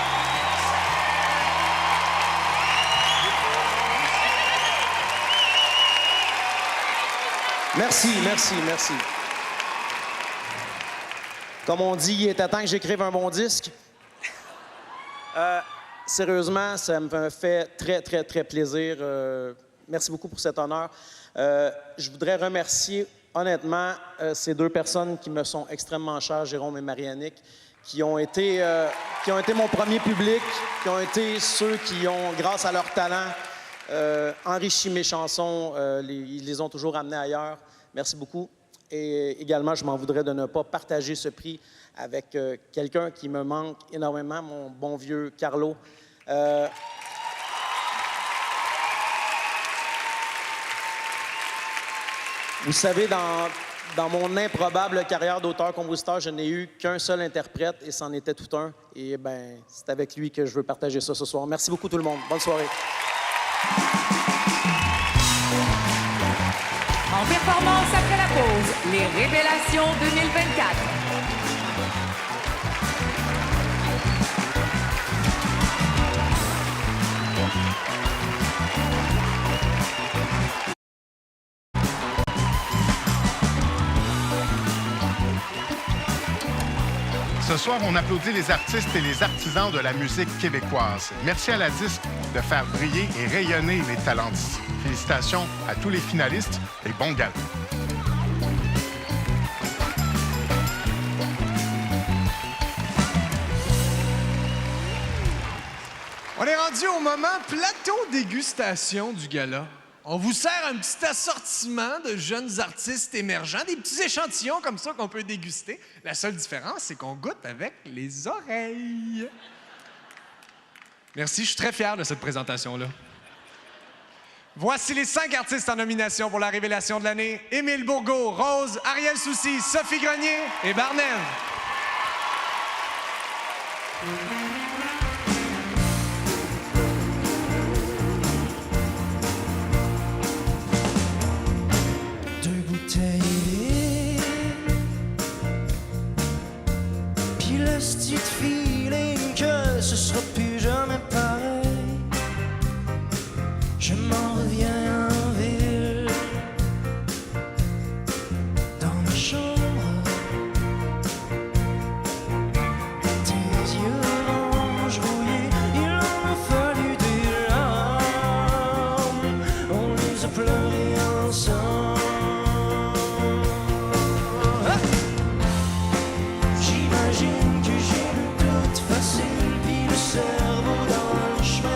Merci, merci, merci. Comme on dit, il était temps que j'écrive un bon disque. Sérieusement, ça me fait très, très, très plaisir. Merci beaucoup pour cet honneur. Je voudrais remercier, honnêtement, ces deux personnes qui me sont extrêmement chères, Jérôme et Marie-Annick, qui ont été mon premier public, qui ont été ceux qui ont, grâce à leur talent, enrichi mes chansons. Ils les ont toujours amenées ailleurs. Merci beaucoup. Et également, je m'en voudrais de ne pas partager ce prix avec quelqu'un qui me manque énormément, mon bon vieux Carlo. Vous savez, dans mon improbable carrière d'auteur-compositeur, je n'ai eu qu'un seul interprète et c'en était tout un. Et bien, c'est avec lui que je veux partager ça ce soir. Merci beaucoup tout le monde. Bonne soirée. En performance après la pause, les révélations 2024. Ce soir, on applaudit les artistes et les artisans de la musique québécoise. Merci à la Disque de faire briller et rayonner les talents d'ici. Félicitations à tous les finalistes et bon gala. On est rendu au moment plateau dégustation du gala. On vous sert un petit assortiment de jeunes artistes émergents, des petits échantillons comme ça qu'on peut déguster. La seule différence, c'est qu'on goûte avec les oreilles. Merci, je suis très fier de cette présentation-là. Voici les 5 artistes en nomination pour la révélation de l'année. Émile Bourgault, Rose, Ariel Soucy, Sophie Grenier et Barnel. Puis le petit feeling que ce sera plus jamais pareil. Je m'en reviens en ville, dans ma chambre. Tes yeux orange rouillés, il en a fallu des larmes. On les a pleurés ensemble. J'imagine que j'ai le doute facile, puis le cerveau dans le chemin.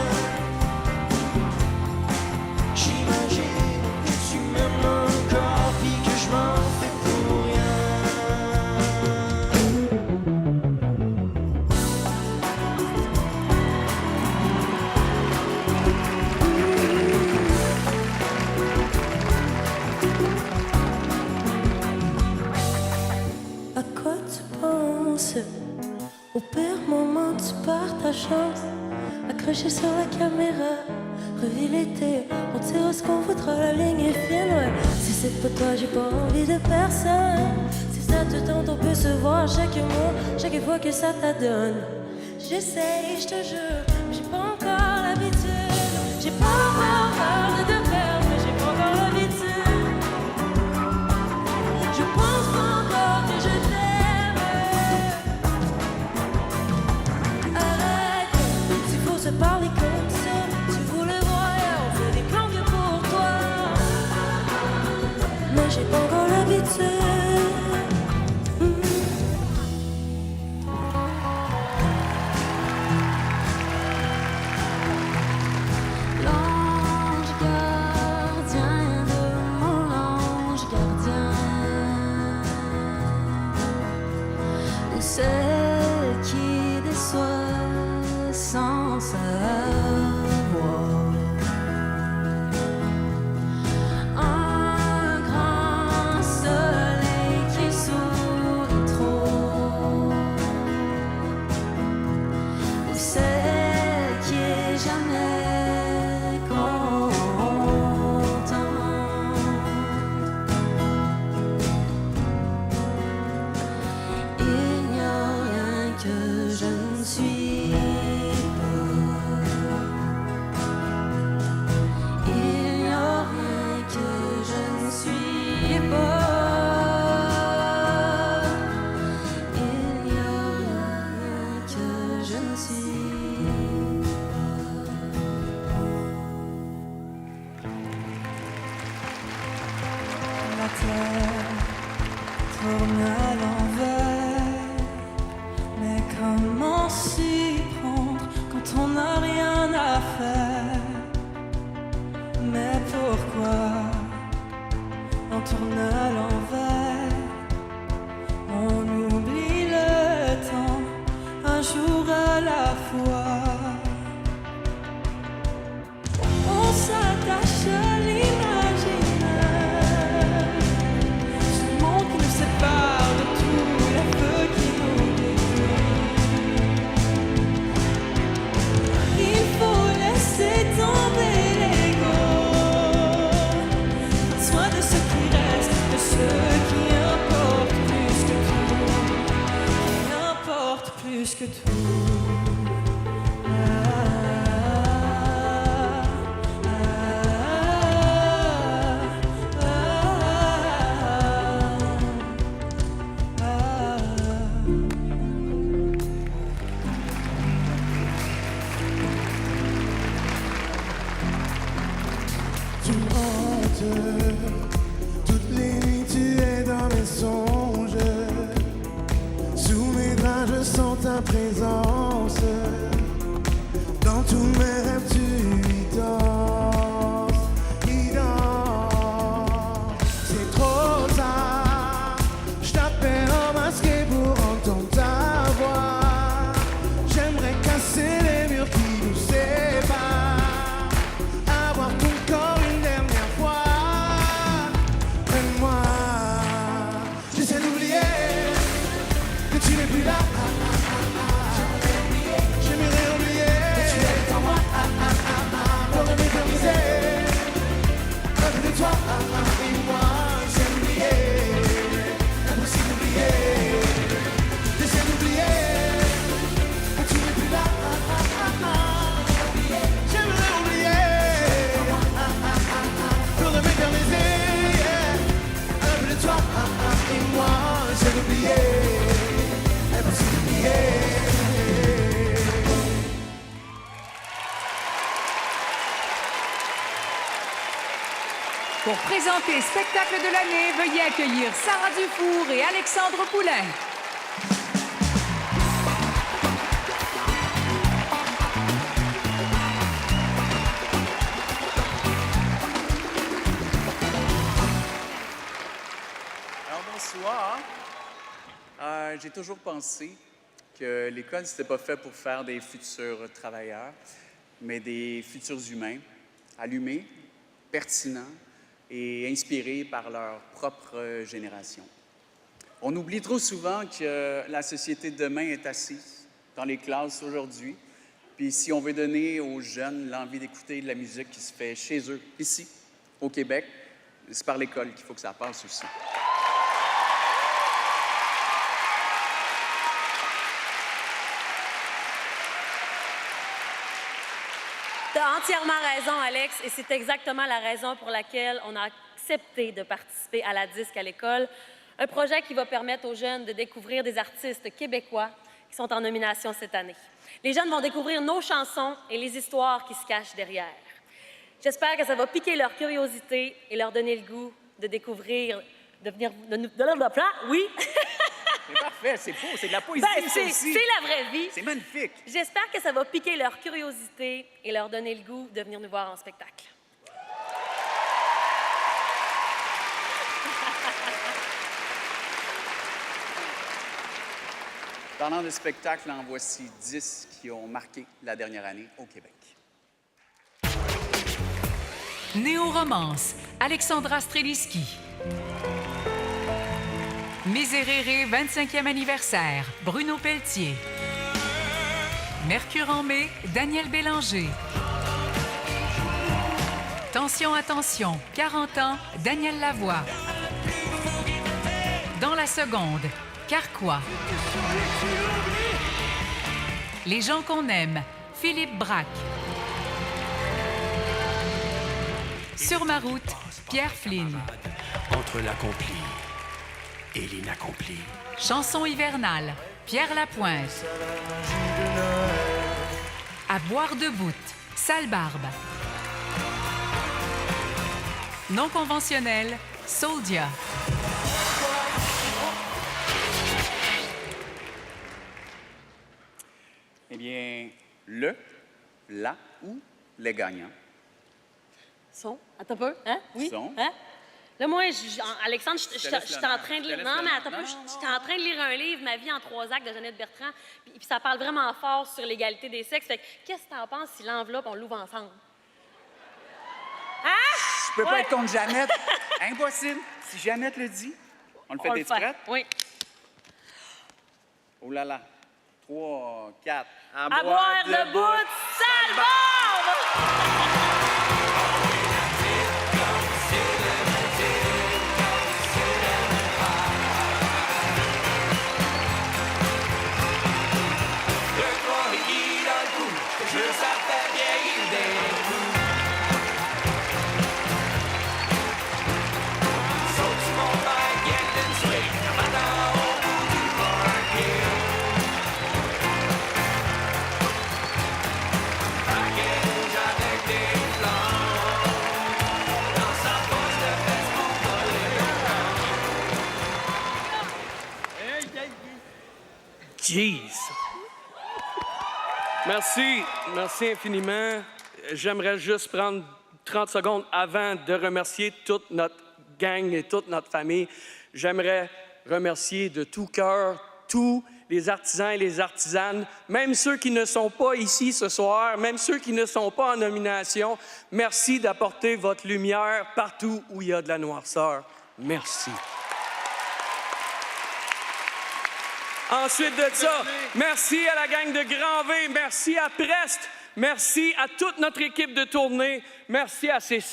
J'imagine que tu m'aimes encore, puis que je m'en fais pour À quoi tu penses? Au pire moment, tu perds ta chance. Accroché sur la caméra, revis l'été. On tire ce qu'on voudra, la ligne est fine, ouais. Si c'est pas toi, j'ai pas envie de personne. Si ça te tente, on peut se voir chaque mois, chaque fois que ça t'adonne. J'essaye, je te jure, mais j'ai pas encore l'habitude. J'ai pas encore peur de te perdre, mais j'ai pas encore l'habitude. Je pense pas encore que je t'aime. Arrête, s'il faut se parler comme ça. Tu voulais voir, on fait des plans que pour toi. Mais j'ai pas encore l'habitude. L'ange gardien de mon ange gardien, ou celle qui déçoit sans savoir. Un grand soleil qui sourit trop, ou celle qui est jamais contente. Il n'y a tourne à l'envers. Mais comment s'y prendre quand on n'a rien à faire? Mais pourquoi on tourne à l'envers? On oublie le temps, un jour à la fois. On s'attache à l'imaginaire, ce monde qui nous sépare de tous les feux qui nous détruisent. Il faut laisser tomber l'ego, prendre soin de ce qui reste, de ce qui importe plus que tout, qui importe plus que tout. Tu me hantes, toutes les nuits tu es dans mes songes. Sous mes draps je sens ta présence. Dans tous mes rêves tu y danses, y danses. C'est trop tard, je t'appelle en masqué pour entendre ta voix. J'aimerais casser les murs qui nous séparent, avoir ton corps une dernière fois. Prends-moi, j'essaie d'oublier que tu n'es plus là. J'aimerais oublier que tu es en moi. Pour ne m'éterniser, un peu de toi et moi. J'essaie d'oublier, impossible d'oublier. J'essaie d'oublier que tu n'es plus là. J'aimerais oublier, pour ne m'éterniser, un peu de toi et moi. J'essaie d'oublier, impossible d'oublier. Pour présenter Spectacle de l'année, veuillez accueillir Sarah Dufour et Alexandre Poulain. Alors bonsoir. J'ai toujours pensé que l'école, c'était pas fait pour faire des futurs travailleurs, mais des futurs humains, allumés, pertinents et inspirés par leur propre génération. On oublie trop souvent que la société de demain est assise dans les classes aujourd'hui. Puis si on veut donner aux jeunes l'envie d'écouter de la musique qui se fait chez eux, ici, au Québec, c'est par l'école qu'il faut que ça passe aussi. Tu as entièrement raison, Alex, et c'est exactement la raison pour laquelle on a accepté de participer à la Disque à l'école, un projet qui va permettre aux jeunes de découvrir des artistes québécois qui sont en nomination cette année. Les jeunes vont découvrir nos chansons et les histoires qui se cachent derrière. J'espère que ça va piquer leur curiosité et leur donner le goût de découvrir, de venir... Oui! C'est parfait, c'est beau, c'est de la poésie, Ben, ça aussi. c'est la vraie vie. C'est magnifique. J'espère que ça va piquer leur curiosité et leur donner le goût de venir nous voir en spectacle. Parlant de spectacles, en voici 10 qui ont marqué la dernière année au Québec. Néo-romance, Alexandra Streliski. Miserere, 25e anniversaire, Bruno Pelletier. Mercure en mai, Daniel Bélanger. Tension, attention, 40 ans, Daniel Lavoie. Dans la seconde, Carquois. Les gens qu'on aime, Philippe Braque. Sur ma route, Pierre Flynn. Entre l'accompli et l'inaccompli. Chanson hivernale, Pierre Lapointe. À boire debout, Sale Barbe. Non conventionnel, Soldia. le, la ou les gagnants. Son, attends un peu, hein? Oui, Son. hein? Là, moi, Alexandre, je te suis laisse en l'honneur. train de Je te lire... laisse Non, mais l'honneur. attends un peu, Non, je suis en train de lire un livre, Ma vie en 3 actes, de Jeannette Bertrand, puis ça parle vraiment fort sur l'égalité des sexes. Fait que, qu'est-ce que t'en penses si l'enveloppe, on l'ouvre ensemble? Hein? Je peux pas Ouais. être contre Jeannette. Impossible. Si Jeannette le dit, on le fait. T'es prête? Oui. Oh là là. 3, 4. À boire debout, sale barbe! Jeez! Merci infiniment. J'aimerais juste prendre 30 secondes avant de remercier toute notre gang et toute notre famille. J'aimerais remercier de tout cœur tous les artisans et les artisanes, même ceux qui ne sont pas ici ce soir, même ceux qui ne sont pas en nomination. Merci d'apporter votre lumière partout où il y a de la noirceur. Merci. Ensuite de ça, merci à la gang de Grand V, merci à Prest, merci à toute notre équipe de tournée, merci à ces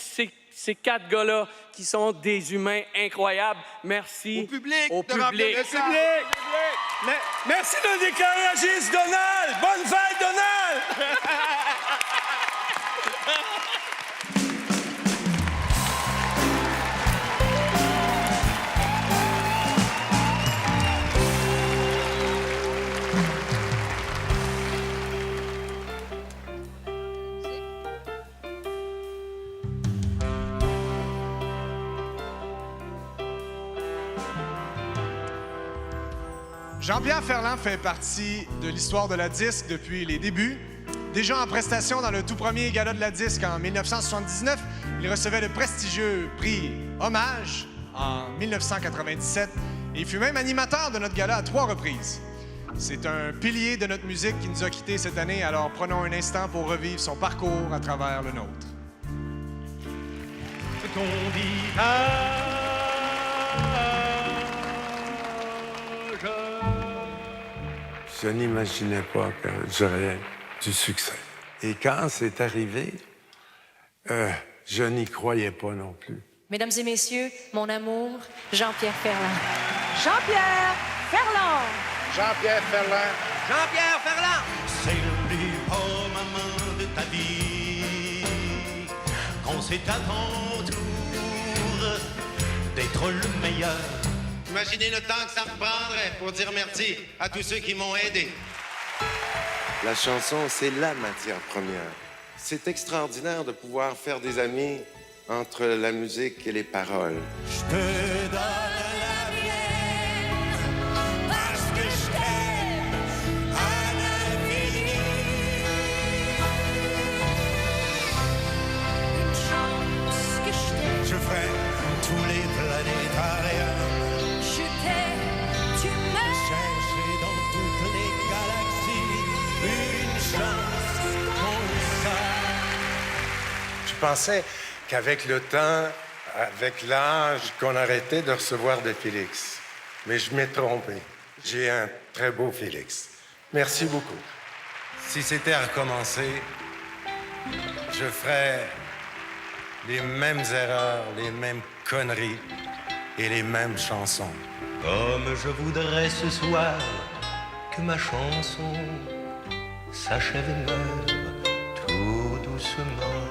4 gars-là qui sont des humains incroyables. Merci au public. Merci de décourager Donald. Bonne fête, Donald! Jean-Pierre Ferland fait partie de l'histoire de la disque depuis les débuts. Déjà en prestation dans le tout premier gala de la disque en 1979, il recevait le prestigieux prix Hommage en 1997 et il fut même animateur de notre gala à 3 reprises. C'est un pilier de notre musique qui nous a quittés cette année, alors prenons un instant pour revivre son parcours à travers le nôtre. Qu'on dit Je n'imaginais pas que j'aurais du succès. Et quand c'est arrivé, je n'y croyais pas non plus. Mesdames et messieurs, mon amour, Jean-Pierre Ferland. Jean-Pierre Ferland. Jean-Pierre Ferland. Jean-Pierre Ferland. C'est le plus beau moment de ta vie, quand c'est à ton tour d'être le meilleur. Imaginez le temps que ça me prendrait pour dire merci à tous ceux qui m'ont aidé. La chanson, c'est la matière première. C'est extraordinaire de pouvoir faire des amis entre la musique et les paroles. Je te donne la mienne parce que je t'aime à l'infini. Une chance que je t'aime. Je ferai tous les planétariums. Je t'aime, tu m'aimes. Chercher dans toutes les galaxies une chance comme ça. Je pensais qu'avec le temps, avec l'âge, qu'on arrêtait de recevoir des Félix. Mais je m'ai trompé. J'ai un très beau Félix. Merci beaucoup. Si c'était à recommencer, je ferais les mêmes erreurs, les mêmes conneries et les mêmes chansons. Comme je voudrais ce soir que ma chanson s'achève et meure tout doucement.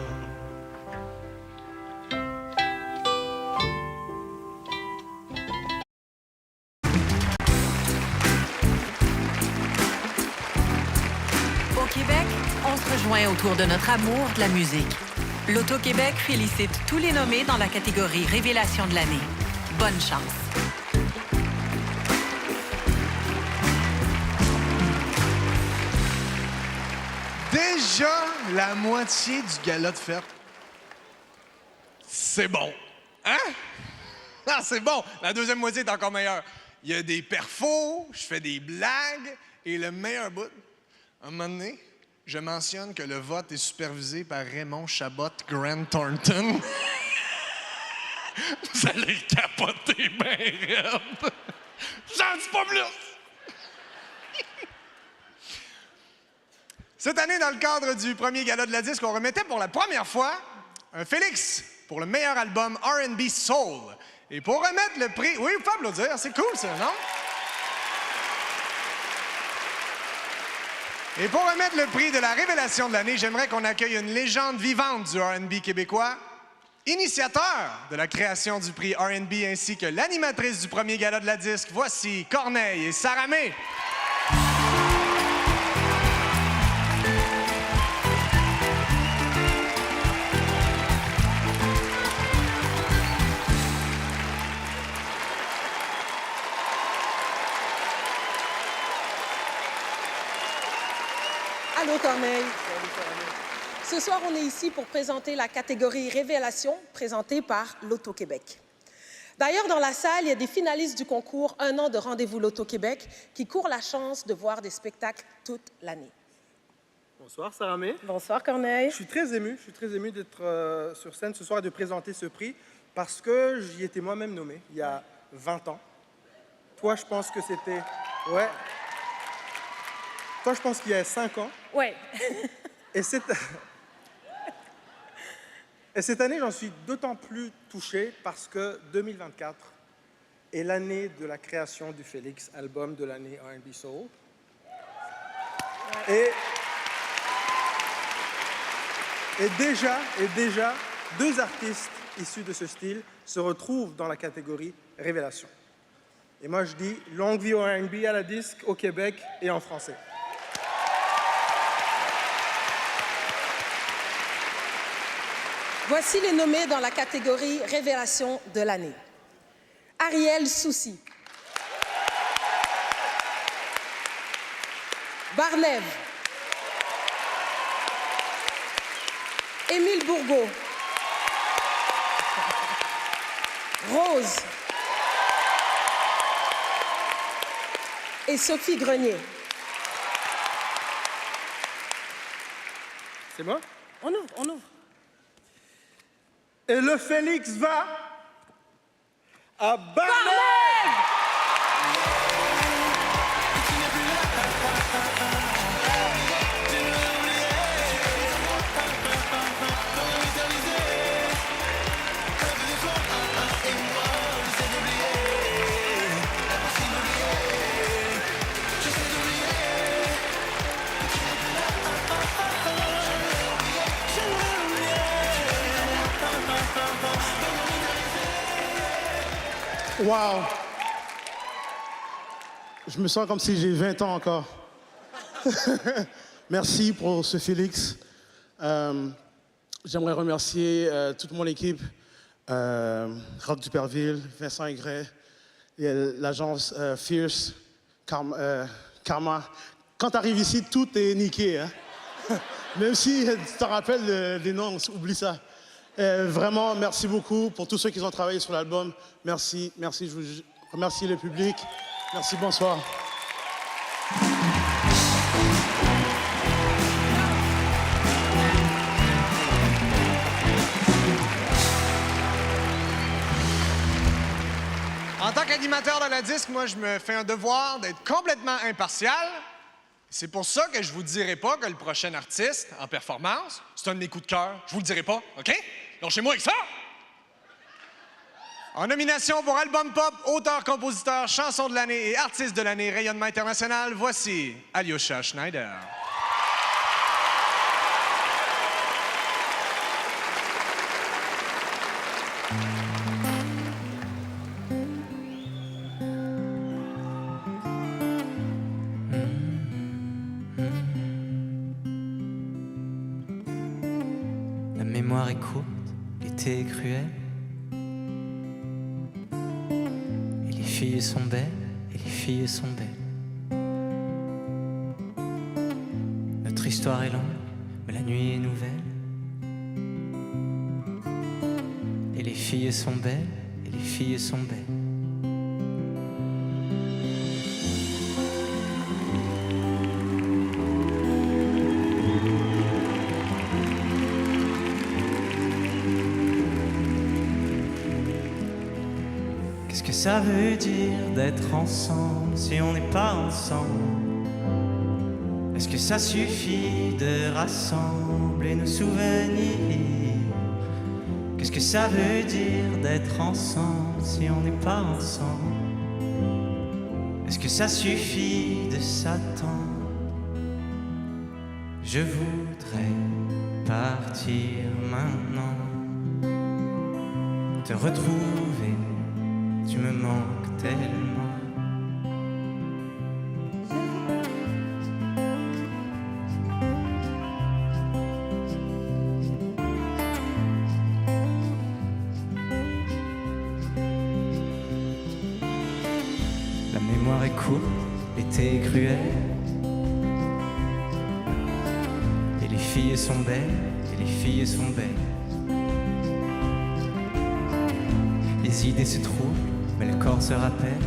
Au Québec, on se rejoint autour de notre amour de la musique. L'Auto-Québec félicite tous les nommés dans la catégorie Révélation de l'année. Bonne chance. déjà la moitié du gala de fête. C'est bon. Hein? Ah, c'est bon. La deuxième moitié est encore meilleure. Il y a des perfos, je fais des blagues, et le meilleur bout, à un moment donné, je mentionne que le vote est supervisé par Raymond Chabot Grant Thornton. Vous allez capoter ben raide. J'en dis pas plus! Cette année, dans le cadre du premier gala de la disque, on remettait pour la première fois un Félix pour le meilleur album R&B Soul. Et pour remettre le prix... Oui, vous pouvez applaudir, c'est cool ça, non? Et pour remettre le prix de la révélation de l'année, j'aimerais qu'on accueille une légende vivante du R&B québécois, initiateur de la création du prix R&B ainsi que l'animatrice du premier gala de la disque. Voici Corneille et Saramé. Allô, Corneille. Ce soir, on est ici pour présenter la catégorie Révélation, présentée par l'Auto-Québec. D'ailleurs, dans la salle, il y a des finalistes du concours Un an de rendez-vous l'Auto-Québec qui courent la chance de voir des spectacles toute l'année. Bonsoir, Saramé. Bonsoir, Corneille. Je suis très ému d'être sur scène ce soir et de présenter ce prix parce que j'y étais moi-même nommé il y a 20 ans. Toi, je pense que c'était... Ouais. Toi, je pense qu'il y a 5 ans. Ouais. Et cette année, j'en suis d'autant plus touché parce que 2024 est l'année de la création du Félix, album de l'année R&B Soul. Ouais. Et déjà, deux artistes issus de ce style se retrouvent dans la catégorie Révélation. Et moi, je dis longue vie au R&B à la disque, au Québec et en français. Voici les nommés dans la catégorie Révélation de l'année. Ariel Soucy. Barnève. Émile Bourgault. Rose. Et Sophie Grenier. C'est moi? On ouvre. Et le Félix va à Barnève! Wow! Je me sens comme si j'ai 20 ans encore. Merci pour ce Félix. J'aimerais remercier toute mon équipe, Rob Duperville, Vincent Aigret, l'agence Fierce, Karma. Quand tu arrives ici, tout est niqué. Hein? Même si tu te rappelles les noms, oublie ça. Vraiment, merci beaucoup pour tous ceux qui ont travaillé sur l'album. Merci, je vous remercie le public. Merci, bonsoir. En tant qu'animateur de la disque, moi, je me fais un devoir d'être complètement impartial. C'est pour ça que je vous dirai pas que le prochain artiste en performance, c'est un de mes coups de cœur. Je vous le dirai pas, OK? Donc, chez moi avec ça! En nomination pour Album Pop, Auteur, Compositeur, Chanson de l'année et Artiste de l'année, rayonnement international, voici Alyosha Schneider. La mémoire est courte, l'été est cruel. Et les filles sont belles, et les filles sont belles. Notre histoire est longue, mais la nuit est nouvelle. Et les filles sont belles, et les filles sont belles. Qu'est-ce que ça veut dire d'être ensemble si on n'est pas ensemble? Est-ce que ça suffit de rassembler nos souvenirs? Qu'est-ce que ça veut dire d'être ensemble si on n'est pas ensemble? Est-ce que ça suffit de s'attendre? Je voudrais partir maintenant, te retrouver, tu me manques tellement. La mémoire est courte, l'été est cruel. Et les filles sont belles, et les filles sont belles. Les idées se troublent, mais le corps se rappelle.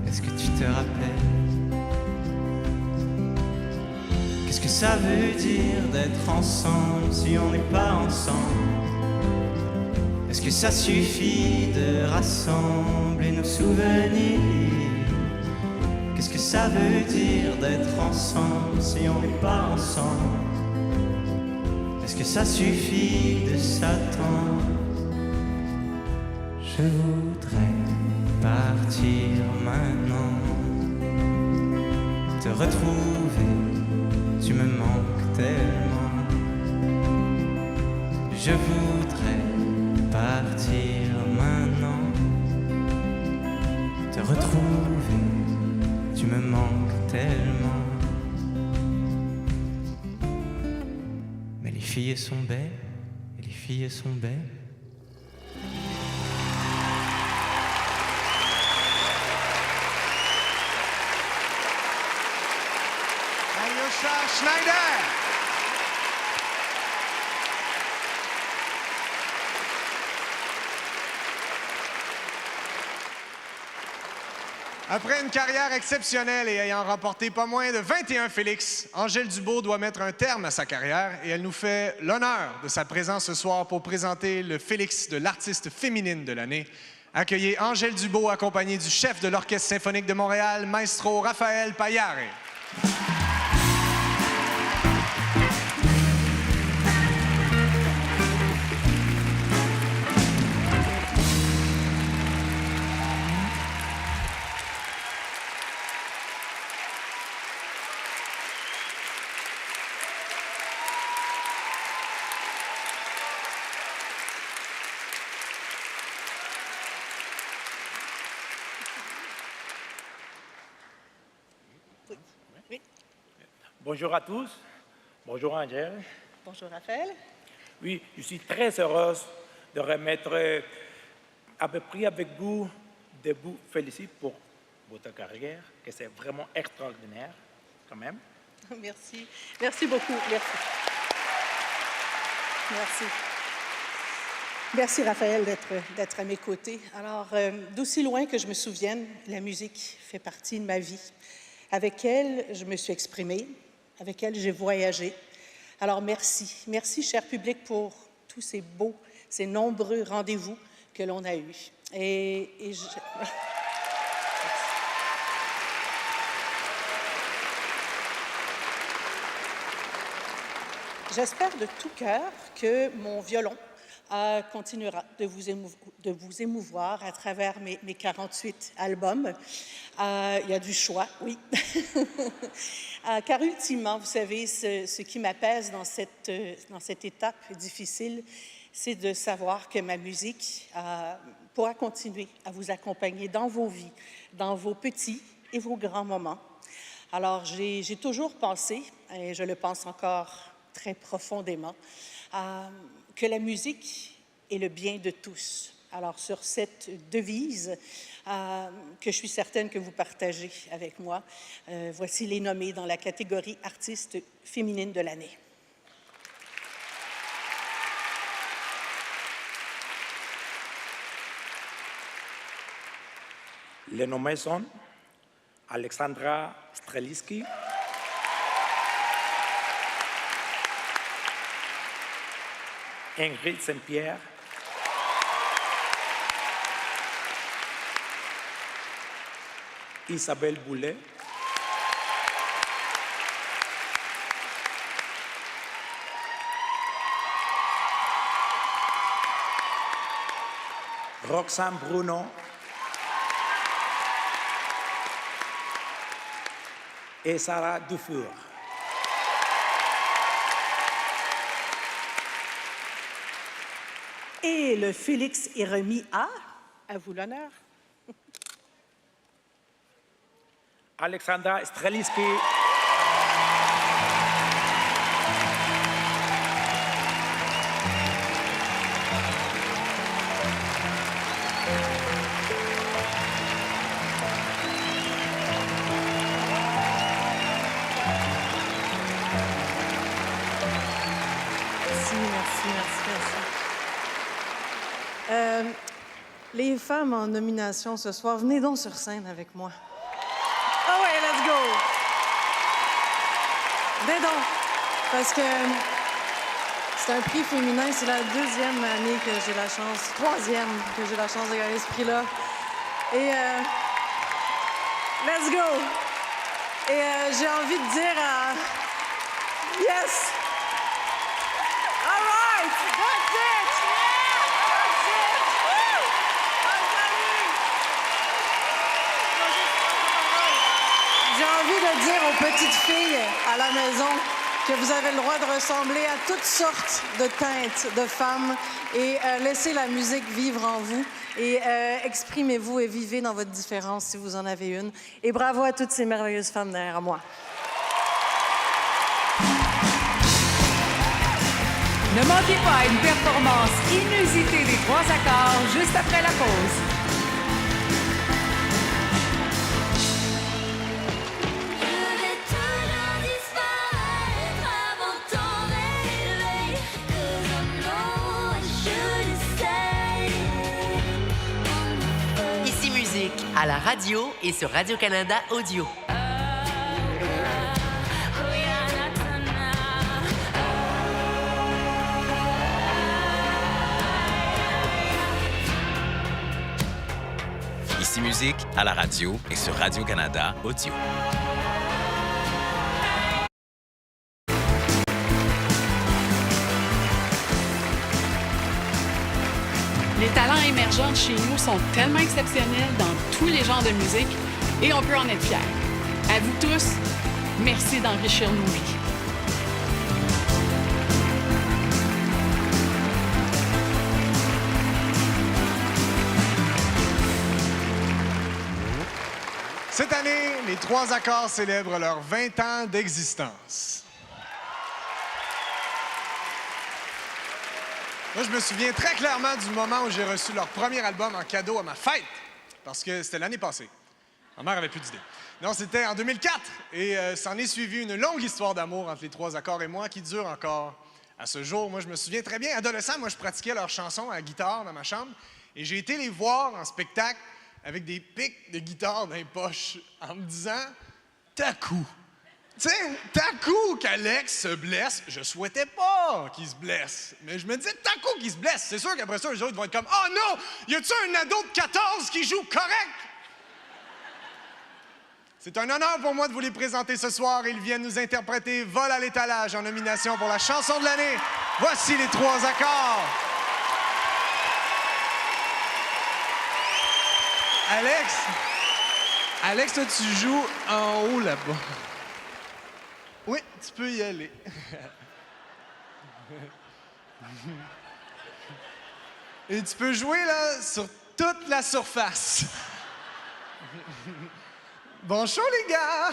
Est-ce que tu te rappelles? Qu'est-ce que ça veut dire d'être ensemble si on n'est pas ensemble? Est-ce que ça suffit de rassembler nos souvenirs? Qu'est-ce que ça veut dire d'être ensemble si on n'est pas ensemble? Est-ce que ça suffit de s'attendre? Je voudrais partir maintenant, te retrouver, tu me manques tellement. Je voudrais partir maintenant, te retrouver, tu me manques tellement. Mais les filles sont belles, et les filles sont belles. Alyosha Schneider. Après une carrière exceptionnelle et ayant remporté pas moins de 21 Félix, Angèle Dubeau doit mettre un terme à sa carrière et elle nous fait l'honneur de sa présence ce soir pour présenter le Félix de l'artiste féminine de l'année. Accueillez Angèle Dubeau accompagnée du chef de l'Orchestre symphonique de Montréal, Maestro Raphaël Payare. Bonjour à tous. Bonjour Angèle. Bonjour Raphaël. Oui, je suis très heureuse de remettre à peu près avec vous de vous féliciter pour votre carrière, que c'est vraiment extraordinaire quand même. Merci. Merci beaucoup. Merci. Merci. Merci Raphaël d'être à mes côtés. Alors, d'aussi loin que je me souvienne, la musique fait partie de ma vie. Avec elle, je me suis exprimée. Avec elle, j'ai voyagé. Alors, merci. Merci, cher public, pour tous ces beaux, ces nombreux rendez-vous que l'on a eus. J'espère de tout cœur que mon violon continuera de vous émouvoir à travers mes 48 albums. Il y a du choix, oui. Car ultimement, vous savez, ce qui m'apaise dans cette étape difficile, c'est de savoir que ma musique pourra continuer à vous accompagner dans vos vies, dans vos petits et vos grands moments. Alors, j'ai toujours pensé, et je le pense encore très profondément, que la musique est le bien de tous. Alors, sur cette devise que je suis certaine que vous partagez avec moi, voici les nommés dans la catégorie artiste féminine de l'année. Les nommés sont Alexandra Streliski, Ingrid Saint-Pierre, Isabelle Boulet, Roxane Bruno et Sarah Dufour. Et le Félix est remis à vous l'honneur. Alexandra Streliski. Les femmes en nomination ce soir, venez donc sur scène avec moi. Ah ouais, let's go! Venez donc! Parce que c'est un prix féminin, c'est la deuxième année que j'ai la chance, troisième que j'ai la chance de gagner ce prix-là. Et let's go! Et j'ai envie de dire yes! All right! That's it! That's it! Woo! J'ai envie de dire aux petites filles à la maison que vous avez le droit de ressembler à toutes sortes de teintes de femmes et laissez la musique vivre en vous et exprimez-vous et vivez dans votre différence si vous en avez une. Et bravo à toutes ces merveilleuses femmes derrière moi. Ne manquez pas une performance inusitée des 3 accords juste après la pause. Ici Musique, à la radio et sur Radio-Canada Audio. Ici Musique, à la radio et sur Radio-Canada Audio. Les talents émergents de chez nous sont tellement exceptionnels dans tous les genres de musique et on peut en être fiers. À vous tous, merci d'enrichir nos vies. Cette année, les 3 accords célèbrent leurs 20 ans d'existence. Moi, je me souviens très clairement du moment où j'ai reçu leur premier album en cadeau à ma fête, parce que c'était l'année passée. Ma mère avait plus d'idées. Non, c'était en 2004, et s'en est suivi une longue histoire d'amour entre les 3 accords et moi qui dure encore à ce jour. Moi, je me souviens très bien, adolescent, moi, je pratiquais leurs chansons à la guitare dans ma chambre, et j'ai été les voir en spectacle avec des pics de guitare dans les poches en me disant « T'as coup! » Tu sais, t'as coup qu'Alex se blesse. Je souhaitais pas qu'il se blesse. Mais je me disais, t'as coup qu'il se blesse. C'est sûr qu'après ça, les autres vont être comme, oh non, y a-tu un ado de 14 qui joue correct? C'est un honneur pour moi de vous les présenter ce soir. Ils viennent nous interpréter Vol à l'étalage en nomination pour la chanson de l'année. Voici les 3 accords. Alex, toi, tu joues en haut là-bas. Oui, tu peux y aller. Et tu peux jouer là sur toute la surface. Bon show, les gars!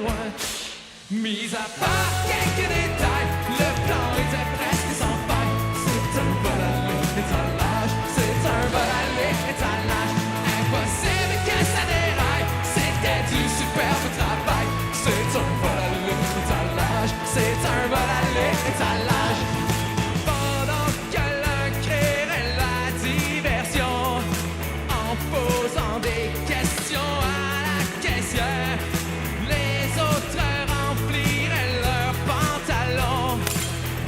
loin. Mis à part quelques détails, le plan était presque sans faille. C'est un vol à l'étalage, c'est un vol à l'étalage. Impossible que ça déraille, c'était du superbe travail. C'est un vol à l'étalage, c'est un vol à l'étalage. Pendant que l'un créerait la diversion, en posant des questions à la caissière, les autres rempliraient leurs pantalons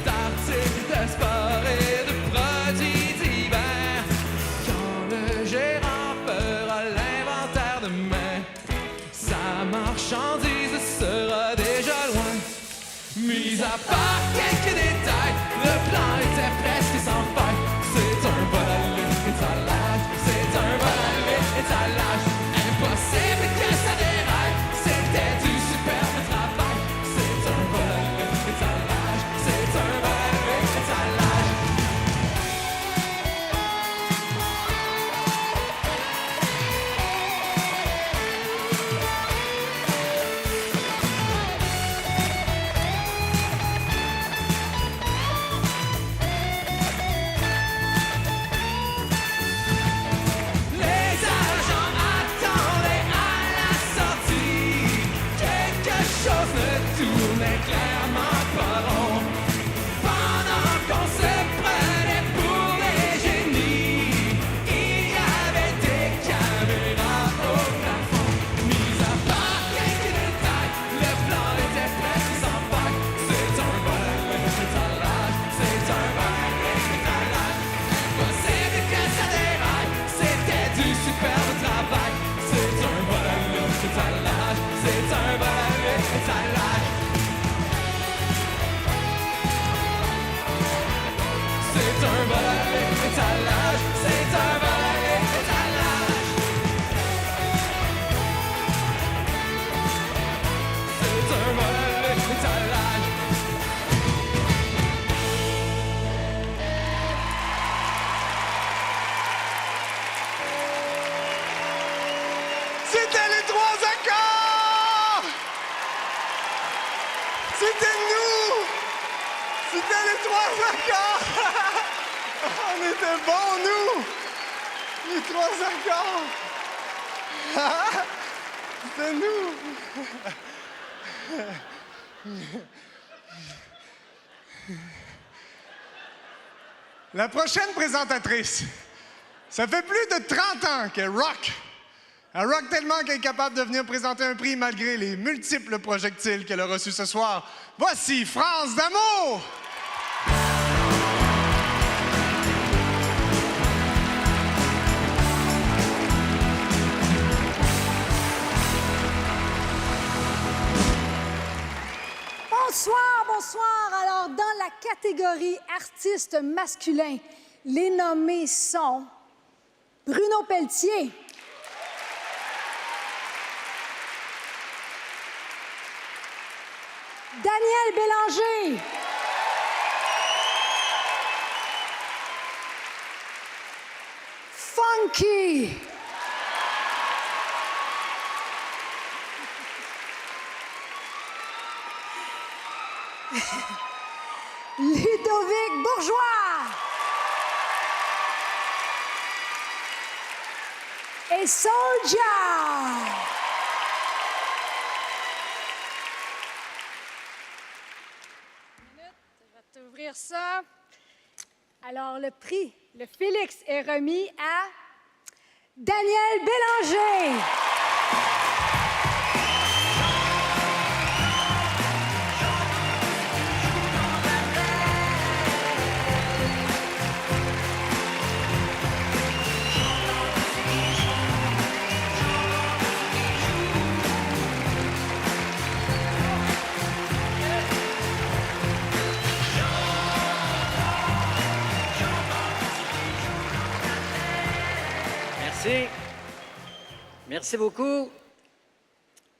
d'articles de sport et de produits divers. Quand le gérant fera l'inventaire demain, sa marchandise sera déjà loin. Mis à part quelques détails, le plan était presque sans faille. C'est un vol à l'étalage, c'est un vol à l'étalage. Impossible que ça déraille, c'était du superbe travail. C'est un vol à l'étalage, c'est un vol à l'étalage. Les agents attendaient à la sortie. Quelque chose ne tournait clairement pas rond. Pendant qu'on se prenait pour des génies, il y avait des caméras au plafond. Mis à part quelques détails, le plan était presque sans faille. C'est un vol à l'étalage, c'est un vol à l'étalage. Impossible que ça déraille, c'était du superbe travail. C'est un vol à l'étalage, c'est un vol à l'étalage. C'est un vol à l'étalage, c'est un vol à l'étalage. C'est un vol à l'étalage. C'était les trois accords! C'était nous! C'était les trois accords! On était bons, nous! Les trois accords! C'était nous! La prochaine présentatrice, ça fait plus de 30 ans qu'elle rock. Elle rock tellement qu'elle est capable de venir présenter un prix malgré les multiples projectiles qu'elle a reçus ce soir. Voici France d'amour! Bonsoir, bonsoir. Alors, dans la catégorie artiste masculin, les nommés sont Bruno Pelletier, Daniel Bélanger, Funky, Ludovic Bourgeois et Soulja. Je vais t'ouvrir ça. Alors, le prix, le Félix, est remis à Daniel Bélanger. Merci. Merci beaucoup.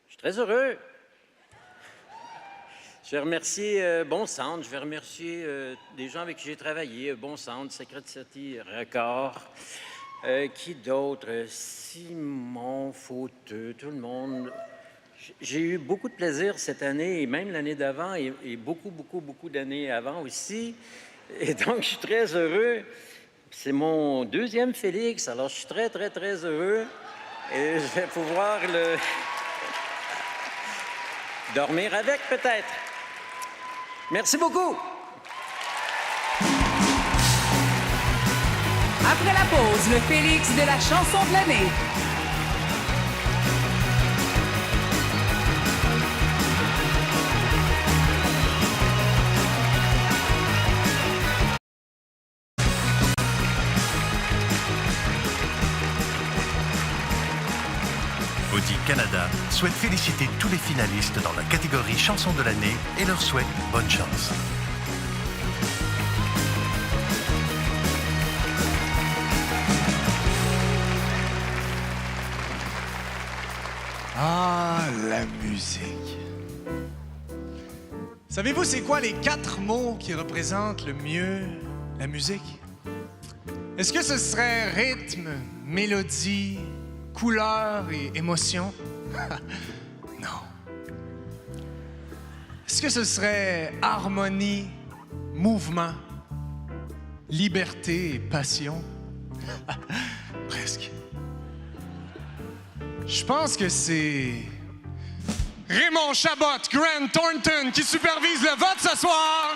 Je suis très heureux. Je vais remercier Bon Sound. Je vais remercier des gens avec qui j'ai travaillé. Bon Sound, Secret City Records. Qui d'autre? Simon Fauteux, tout le monde. J'ai eu beaucoup de plaisir cette année, et même l'année d'avant, et beaucoup d'années avant aussi. Et donc, je suis très heureux. C'est mon deuxième Félix, alors je suis très heureux. Et je vais pouvoir dormir avec, peut-être. Merci beaucoup. Après la pause, le Félix de la chanson de l'année. Audi Canada souhaite féliciter tous les finalistes dans la catégorie chanson de l'année et leur souhaite bonne chance. Ah, la musique. Savez-vous c'est quoi les 4 mots qui représentent le mieux la musique? Est-ce que ce serait rythme, mélodie, couleur et émotion? Non. Est-ce que ce serait harmonie, mouvement, liberté et passion? Presque. Je pense que c'est Raymond Chabot, Grant Thornton qui supervise le vote ce soir.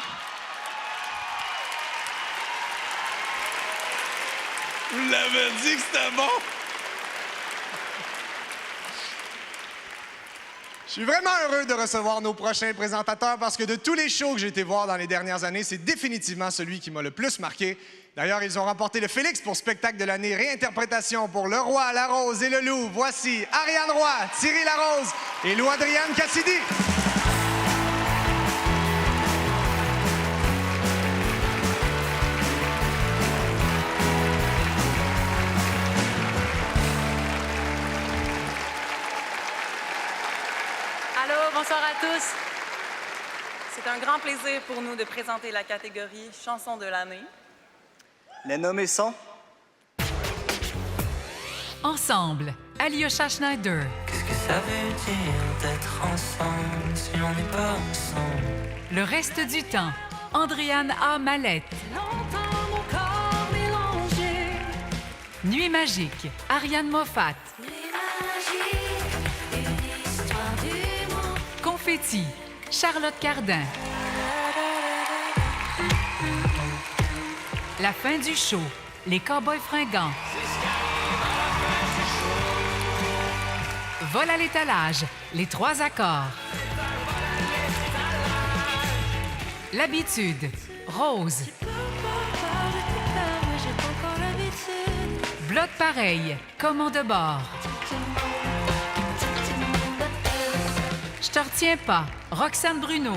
Vous l'avez dit que c'était bon. Je suis vraiment heureux de recevoir nos prochains présentateurs parce que de tous les shows que j'ai été voir dans les dernières années, c'est définitivement celui qui m'a le plus marqué. D'ailleurs, ils ont remporté le Félix pour spectacle de l'année, réinterprétation pour Le Roi, la Rose et le Loup. Voici Ariane Roy, Thierry Larose et Lou-Adrienne Cassidy. Allô, bonsoir à tous. C'est un grand plaisir pour nous de présenter la catégorie Chanson de l'année. Les nommés sont... Ensemble, Alyosha Schneider. Qu'est-ce que ça veut dire d'être ensemble si on n'est pas ensemble? Le reste du temps, Andréane A. Mallette. Longtemps mon corps mélangé. Nuit magique, Ariane Moffat. Confetti, Charlotte Cardin. La fin du show, les Cowboys fringants. Vol à l'étalage, les 3 accords. L'habitude, Rose. Bloc pareil, commande de bord. Je te retiens pas, Roxane Bruno.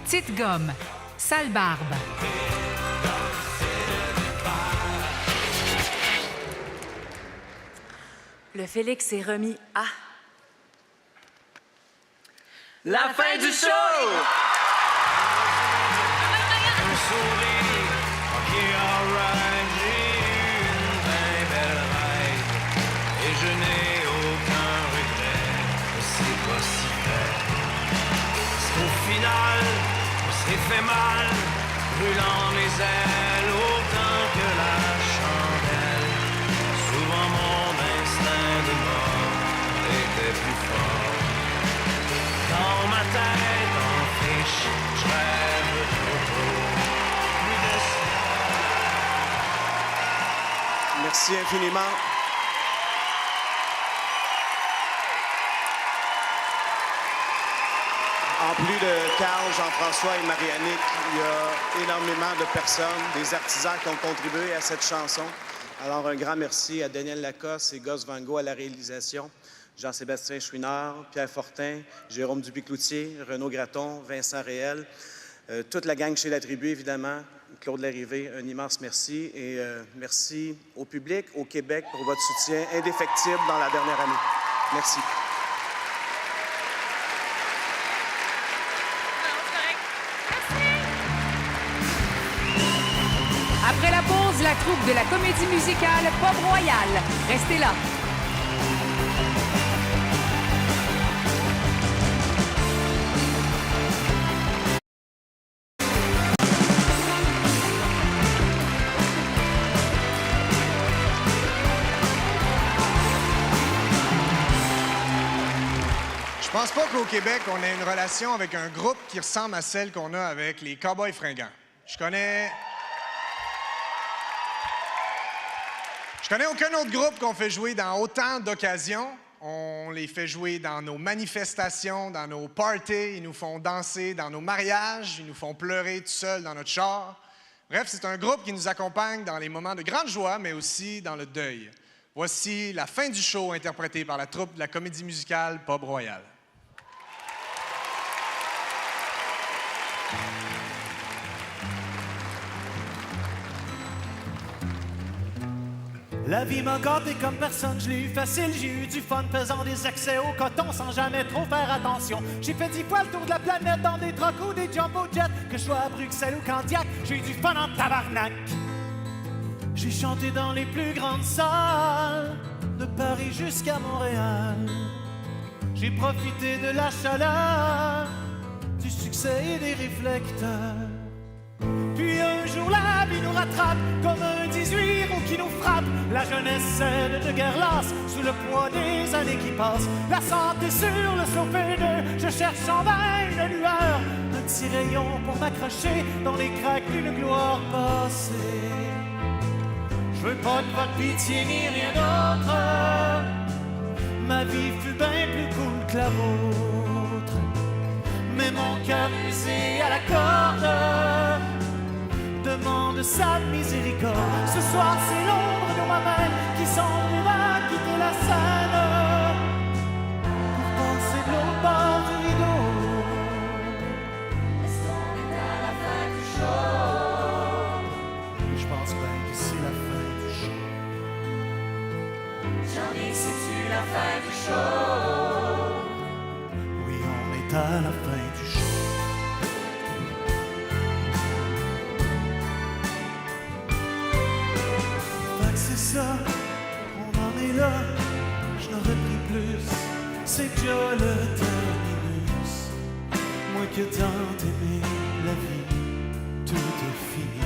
Petite gomme, sale barbe. Le Félix est remis à... La fin du show! Un sourire, ok, alright, j'ai eu une bien belle ride. Et je n'ai aucun regret, c'est pas si vrai. Parce qu'au final, on s'est fait mal, brûlant mes ailes autant que la chandelle. Souvent mon instinct de mort était plus fort. Dans ma tête en friche, je rêve trop tôt. Plus de Merci infiniment. En plus de Carl, Jean-François et Mariannick, il y a énormément de personnes, des artisans qui ont contribué à cette chanson. Alors, un grand merci à Daniel Lacoste et Gus Van Gogh à la réalisation, Jean-Sébastien Chouinard, Pierre Fortin, Jérôme Dupuis-Cloutier, Renaud Gratton, Vincent Réel, toute la gang chez La Tribu, évidemment, Claude Larrivée, un immense merci. Et merci au public, au Québec, pour votre soutien indéfectible dans la dernière année. Merci. Après la pause, propose la troupe de la comédie musicale Pop Royal. Restez là. Je pense pas qu'au Québec, on ait une relation avec un groupe qui ressemble à celle qu'on a avec les Cowboys fringants. Je connais aucun autre groupe qu'on fait jouer dans autant d'occasions. On les fait jouer dans nos manifestations, dans nos parties, ils nous font danser dans nos mariages, ils nous font pleurer tout seuls dans notre char. Bref, c'est un groupe qui nous accompagne dans les moments de grande joie, mais aussi dans le deuil. Voici la fin du show interprétée par la troupe de la comédie musicale Pop Royal. La vie m'a gâté comme personne, je l'ai eu facile, j'ai eu du fun faisant des accès au coton sans jamais trop faire attention. J'ai fait 10 fois le tour de la planète dans des trucks ou des jumbo jets, que je sois à Bruxelles ou Candiac, j'ai eu du fun en tabarnak. J'ai chanté dans les plus grandes salles, de Paris jusqu'à Montréal. J'ai profité de la chaleur, du succès et des réflecteurs. Puis un jour la vie nous rattrape comme un 18 roues qui nous frappe. La jeunesse cède de guerre lasse sous le poids des années qui passent. La santé sur le sofa, je cherche en vain une lueur, un petit rayon pour m'accrocher dans les craques d'une gloire passée. Je veux pas de votre pitié ni rien d'autre. Ma vie fut bien plus cool que la vôtre. Mais mon cœur usé à la corde demande sa miséricorde. Ce soir, c'est l'ombre de moi-même qui semble va quitter la scène pour passer de l'autre bord du rideau. Est-ce qu'on est à la fin du show? Je pense bien que c'est la fin du show. Johnny, c'est-tu la fin du show? Oui, on est à la fin du show. C'est ça, on en est là, je n'aurais pris plus, c'est déjà le terminus. Moi que tant aimé la vie, tout est fini.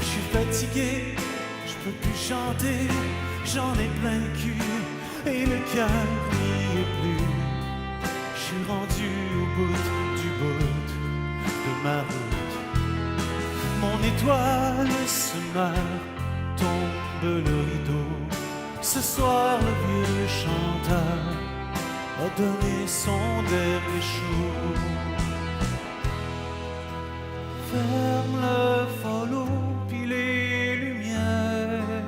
Je suis fatigué, je peux plus chanter, j'en ai plein le cul, et le cœur n'y est plus. Je suis rendu au bout de ma route. Mon étoile se meurt, tombe le rideau. Ce soir, le vieux chanteur a donné son dernier show. Ferme le follow, puis les lumières.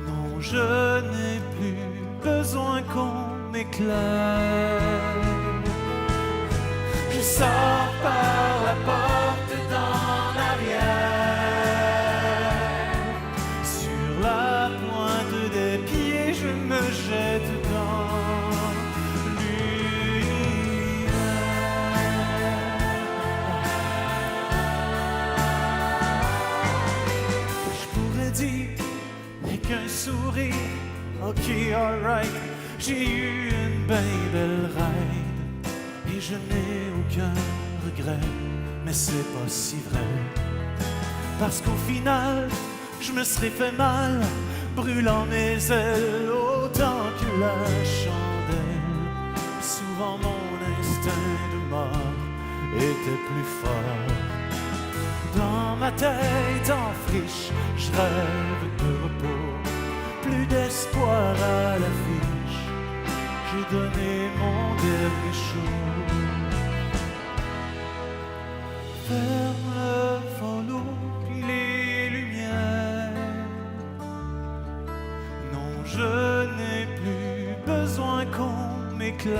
Non, je n'ai plus besoin qu'on m'éclaire. Je sors par la porte dans l'arrière. Je me jette dans l'univers. Je pourrais dire avec un sourire, ok, alright, j'ai eu une bien belle ride et je n'ai aucun regret, mais c'est pas si vrai, parce qu'au final, je me serais fait mal, brûlant mes ailes autant que la chandelle. Souvent mon instinct de mort était plus fort. Dans ma tête en friche, je rêve de repos, plus d'espoir à l'affiche. J'ai donné mon dernier show. Ferme le follow, puis les lumières. Non, je n'ai plus besoin qu'on m'éclaire.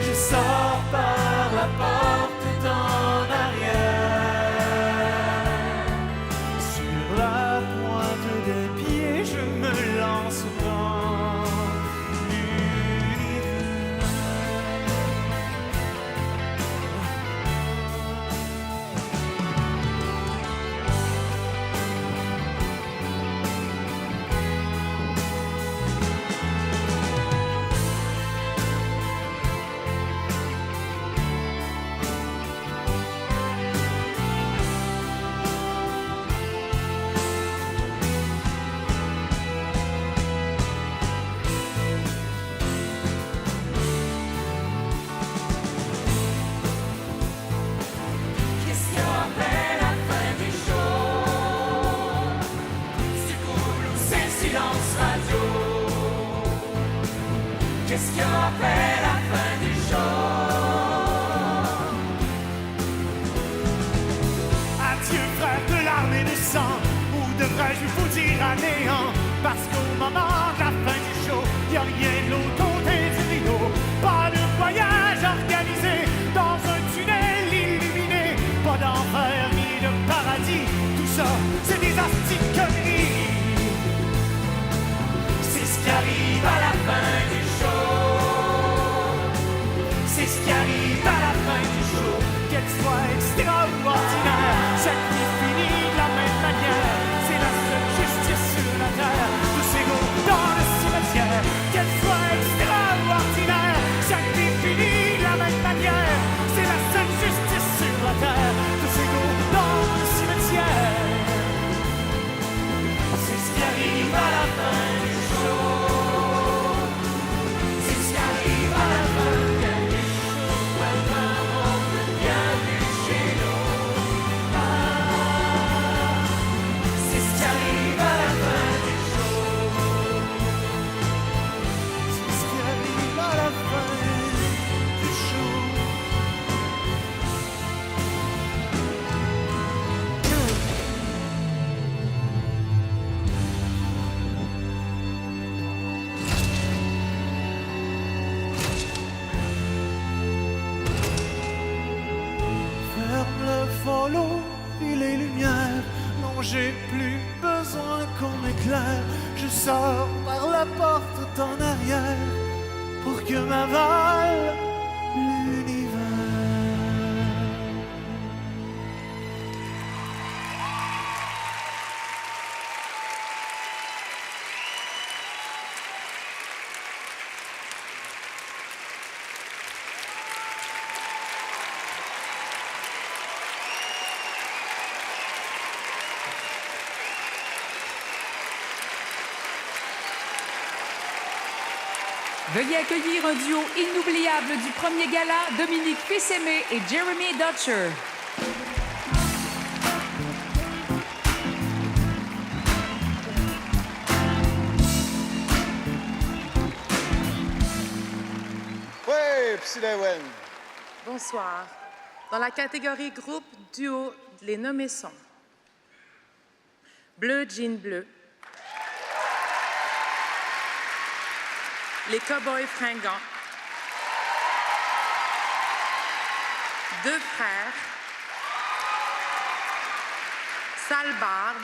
Je sors par la porte d'en arrière. Sur la pointe des pieds, je me lance dans l'univers. Qu'est-ce que après la fin du show? Adieu frère de larmes et de sang, ou devrais-je vous dire à néant? Parce qu'au moment de la fin du show, y'a rien de l'autre côté du rideau. Pas de voyage organisé dans un tunnel illuminé. Pas d'enfer ni de paradis, tout ça c'est des astis de conneries. C'est ce qui arrive à la fin du show. C'est ce qui arrive à la fin du show. Qu'elle soit extraordinaire, chaque vie finit de la même manière. C'est la seule justice sur la terre, tous égaux dans le cimetière. Qu'elle soit extraordinaire, chaque vie finit de la même manière. C'est la seule justice sur la terre, tous égaux dans le cimetière. C'est ce qui arrive à la fin du show. C'est ce qui arrive à la fin du show. Bienvenue chez nous. C'est ce qui arrive à la fin du show. C'est ce qui arrive à la fin du show. Ferme le follow et les lumières. Non, j'ai plus besoin qu'on m'éclaire. Je sors par la porte en arrière pour que m'avale l'univers. Veuillez accueillir un duo inoubliable du premier gala, Dominique Fils-Aimé et Jeremy Dutcher. Oui, Psy-Lewen. Bonsoir. Dans la catégorie groupe duo, les nommés sont Bleu Jean Bleu, les Cowboys Fringants, Deux Frères, Sale Barbe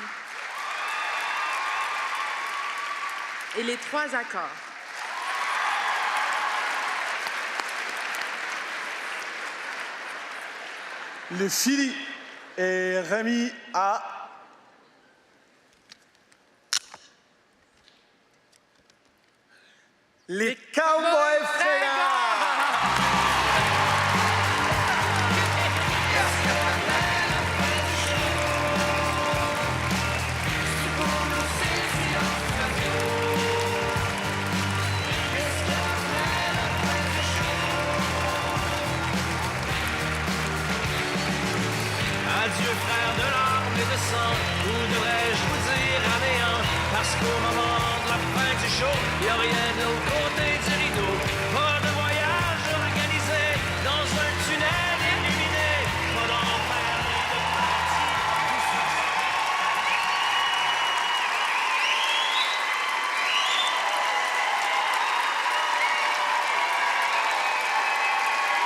et les Trois Accords. Le Philly est remis à les Cowboys Fringants. Adieu frères de larmes et de sang, ou devrais-je vous dire à néant? Parce qu'au moment de la fin du show, y a rien de l'autre côté du rideau. Pas de voyage organisé dans un tunnel illuminé. Pas d'enfer ni de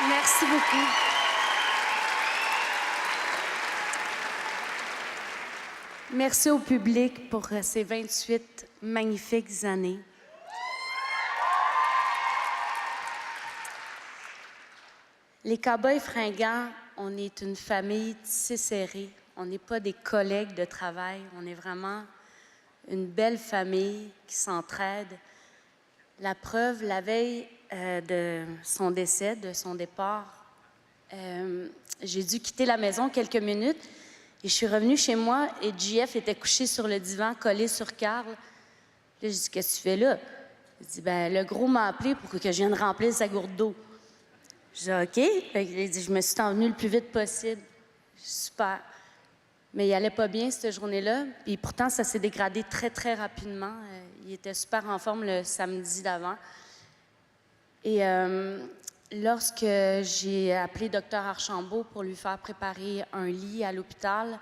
Merci beaucoup. Merci au public pour ces 28 magnifiques années. Les Cowboys Fringants, on est une famille tissée serrée. On n'est pas des collègues de travail. On est vraiment une belle famille qui s'entraide. La preuve, la veille de son décès, de son départ, j'ai dû quitter la maison quelques minutes. Et je suis revenue chez moi et JF était couché sur le divan, collé sur Carl. Là, j'ai dit, qu'est-ce que tu fais là? Il dit, ben, le gros m'a appelé pour que je vienne remplir sa gourde d'eau. J'ai dit, OK. Fait que, il dit, je me suis envenue le plus vite possible. Super. Mais il allait pas bien cette journée-là. Puis pourtant, ça s'est dégradé très, très rapidement. Il était super en forme le samedi d'avant. Et lorsque j'ai appelé Dr Archambault pour lui faire préparer un lit à l'hôpital,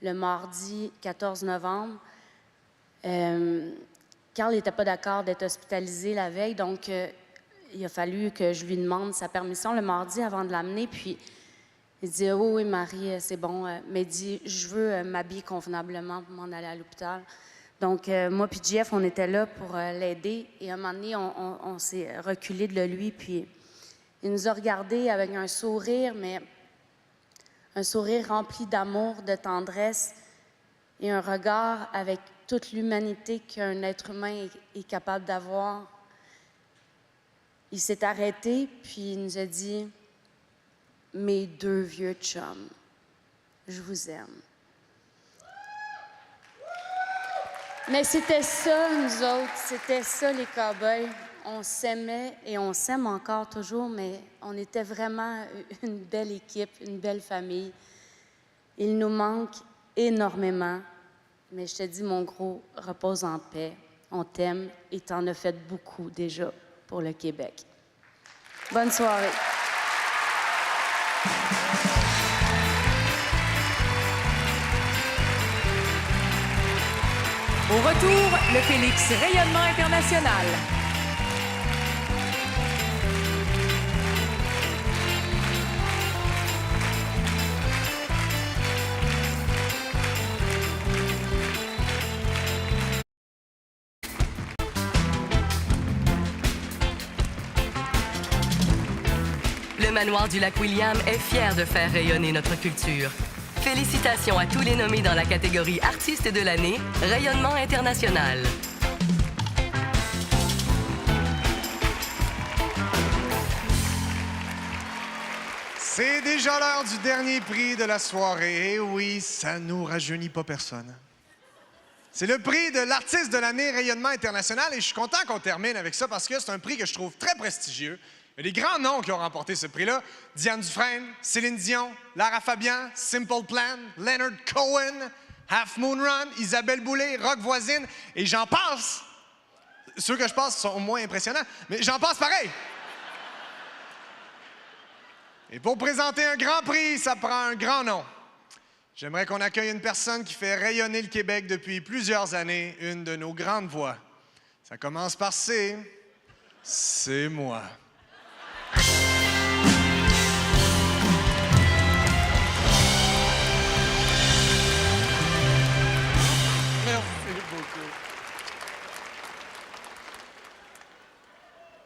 le mardi 14 novembre, Carl n'était pas d'accord d'être hospitalisé la veille, donc il a fallu que je lui demande sa permission le mardi avant de l'amener. Puis il dit « Oh oui, Marie, c'est bon. » Mais il dit « Je veux m'habiller convenablement pour m'en aller à l'hôpital. » Donc, moi puis Jeff, on était là pour l'aider. Et à un moment donné, on s'est reculé de lui. Puis il nous a regardés avec un sourire, mais un sourire rempli d'amour, de tendresse et un regard avec toute l'humanité qu'un être humain est capable d'avoir. Il s'est arrêté, puis il nous a dit « Mes deux vieux chums, je vous aime. » Mais c'était ça, nous autres, c'était ça, les cow-boys. On s'aimait et on s'aime encore toujours, mais on était vraiment une belle équipe, une belle famille. Il nous manque énormément, mais je te dis, mon gros, repose en paix. On t'aime et t'en as fait beaucoup déjà pour le Québec. Bonne soirée. Au retour, le Félix Rayonnement international. Le Manoir du Lac-William est fier de faire rayonner notre culture. Félicitations à tous les nommés dans la catégorie Artistes de l'année, Rayonnement international. C'est déjà l'heure du dernier prix de la soirée. Et oui, ça nous rajeunit pas personne. C'est le prix de l'artiste de l'année Rayonnement international et je suis content qu'on termine avec ça parce que c'est un prix que je trouve très prestigieux. Il y a des grands noms qui ont remporté ce prix-là. Diane Dufresne, Céline Dion, Lara Fabian, Simple Plan, Leonard Cohen, Half Moon Run, Isabelle Boulay, Rock Voisine, et j'en passe. Ceux que je passe sont moins impressionnants, mais j'en passe pareil. Et pour présenter un grand prix, ça prend un grand nom. J'aimerais qu'on accueille une personne qui fait rayonner le Québec depuis plusieurs années, une de nos grandes voix. Ça commence par C. C'est moi.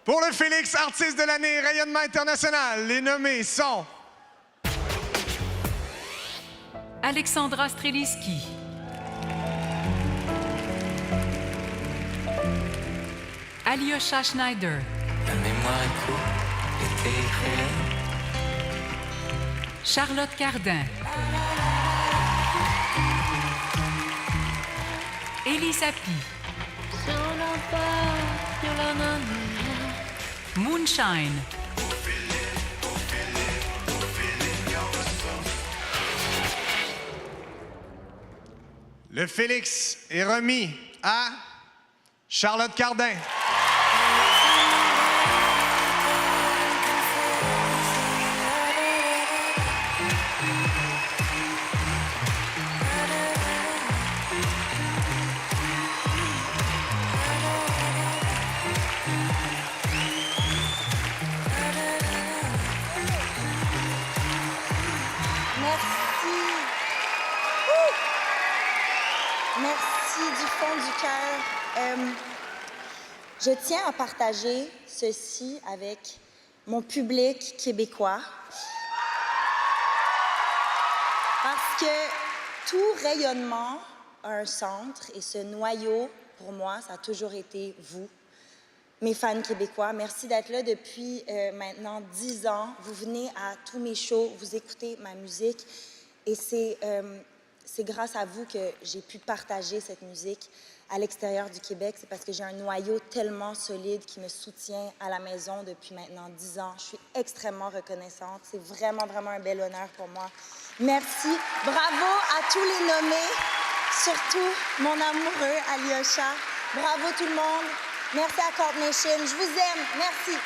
Pour le Félix Artiste de l'année Rayonnement international, les nommés sont... Alexandra Streliski. Alyosha Schneider. La mémoire est courte, l'été est cruel. Charlotte Cardin. Élie Sapi. Moonshine. Le Félix est remis à Charlotte Cardin. Merci du fond du cœur. Je tiens à partager ceci avec mon public québécois. Parce que tout rayonnement a un centre et ce noyau, pour moi, ça a toujours été vous, mes fans québécois. Merci d'être là depuis maintenant 10 ans. Vous venez à tous mes shows, vous écoutez ma musique et c'est grâce à vous que j'ai pu partager cette musique à l'extérieur du Québec. C'est parce que j'ai un noyau tellement solide qui me soutient à la maison depuis maintenant 10 ans. Je suis extrêmement reconnaissante. C'est vraiment, vraiment un bel honneur pour moi. Merci. Bravo à tous les nommés, surtout mon amoureux Alyosha. Bravo tout le monde. Merci à Corp Nation. Je vous aime. Merci.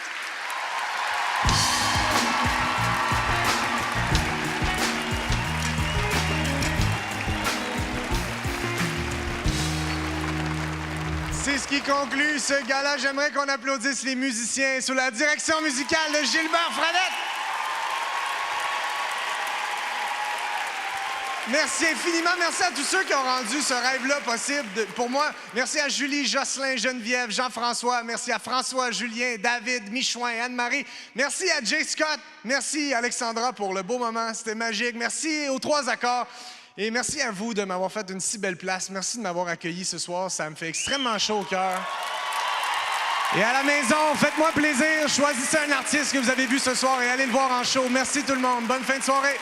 C'est ce qui conclut ce gala. J'aimerais qu'on applaudisse les musiciens sous la direction musicale de Gilbert Fradette. Merci infiniment. Merci à tous ceux qui ont rendu ce rêve-là possible pour moi. Merci à Julie, Jocelyn, Geneviève, Jean-François. Merci à François, Julien, David, Michouin, Anne-Marie. Merci à Jay Scott. Merci Alexandra pour le beau moment. C'était magique. Merci aux 3 accords. Et merci à vous de m'avoir fait une si belle place. Merci de m'avoir accueilli ce soir. Ça me fait extrêmement chaud au cœur. Et à la maison, faites-moi plaisir. Choisissez un artiste que vous avez vu ce soir et allez le voir en show. Merci tout le monde. Bonne fin de soirée.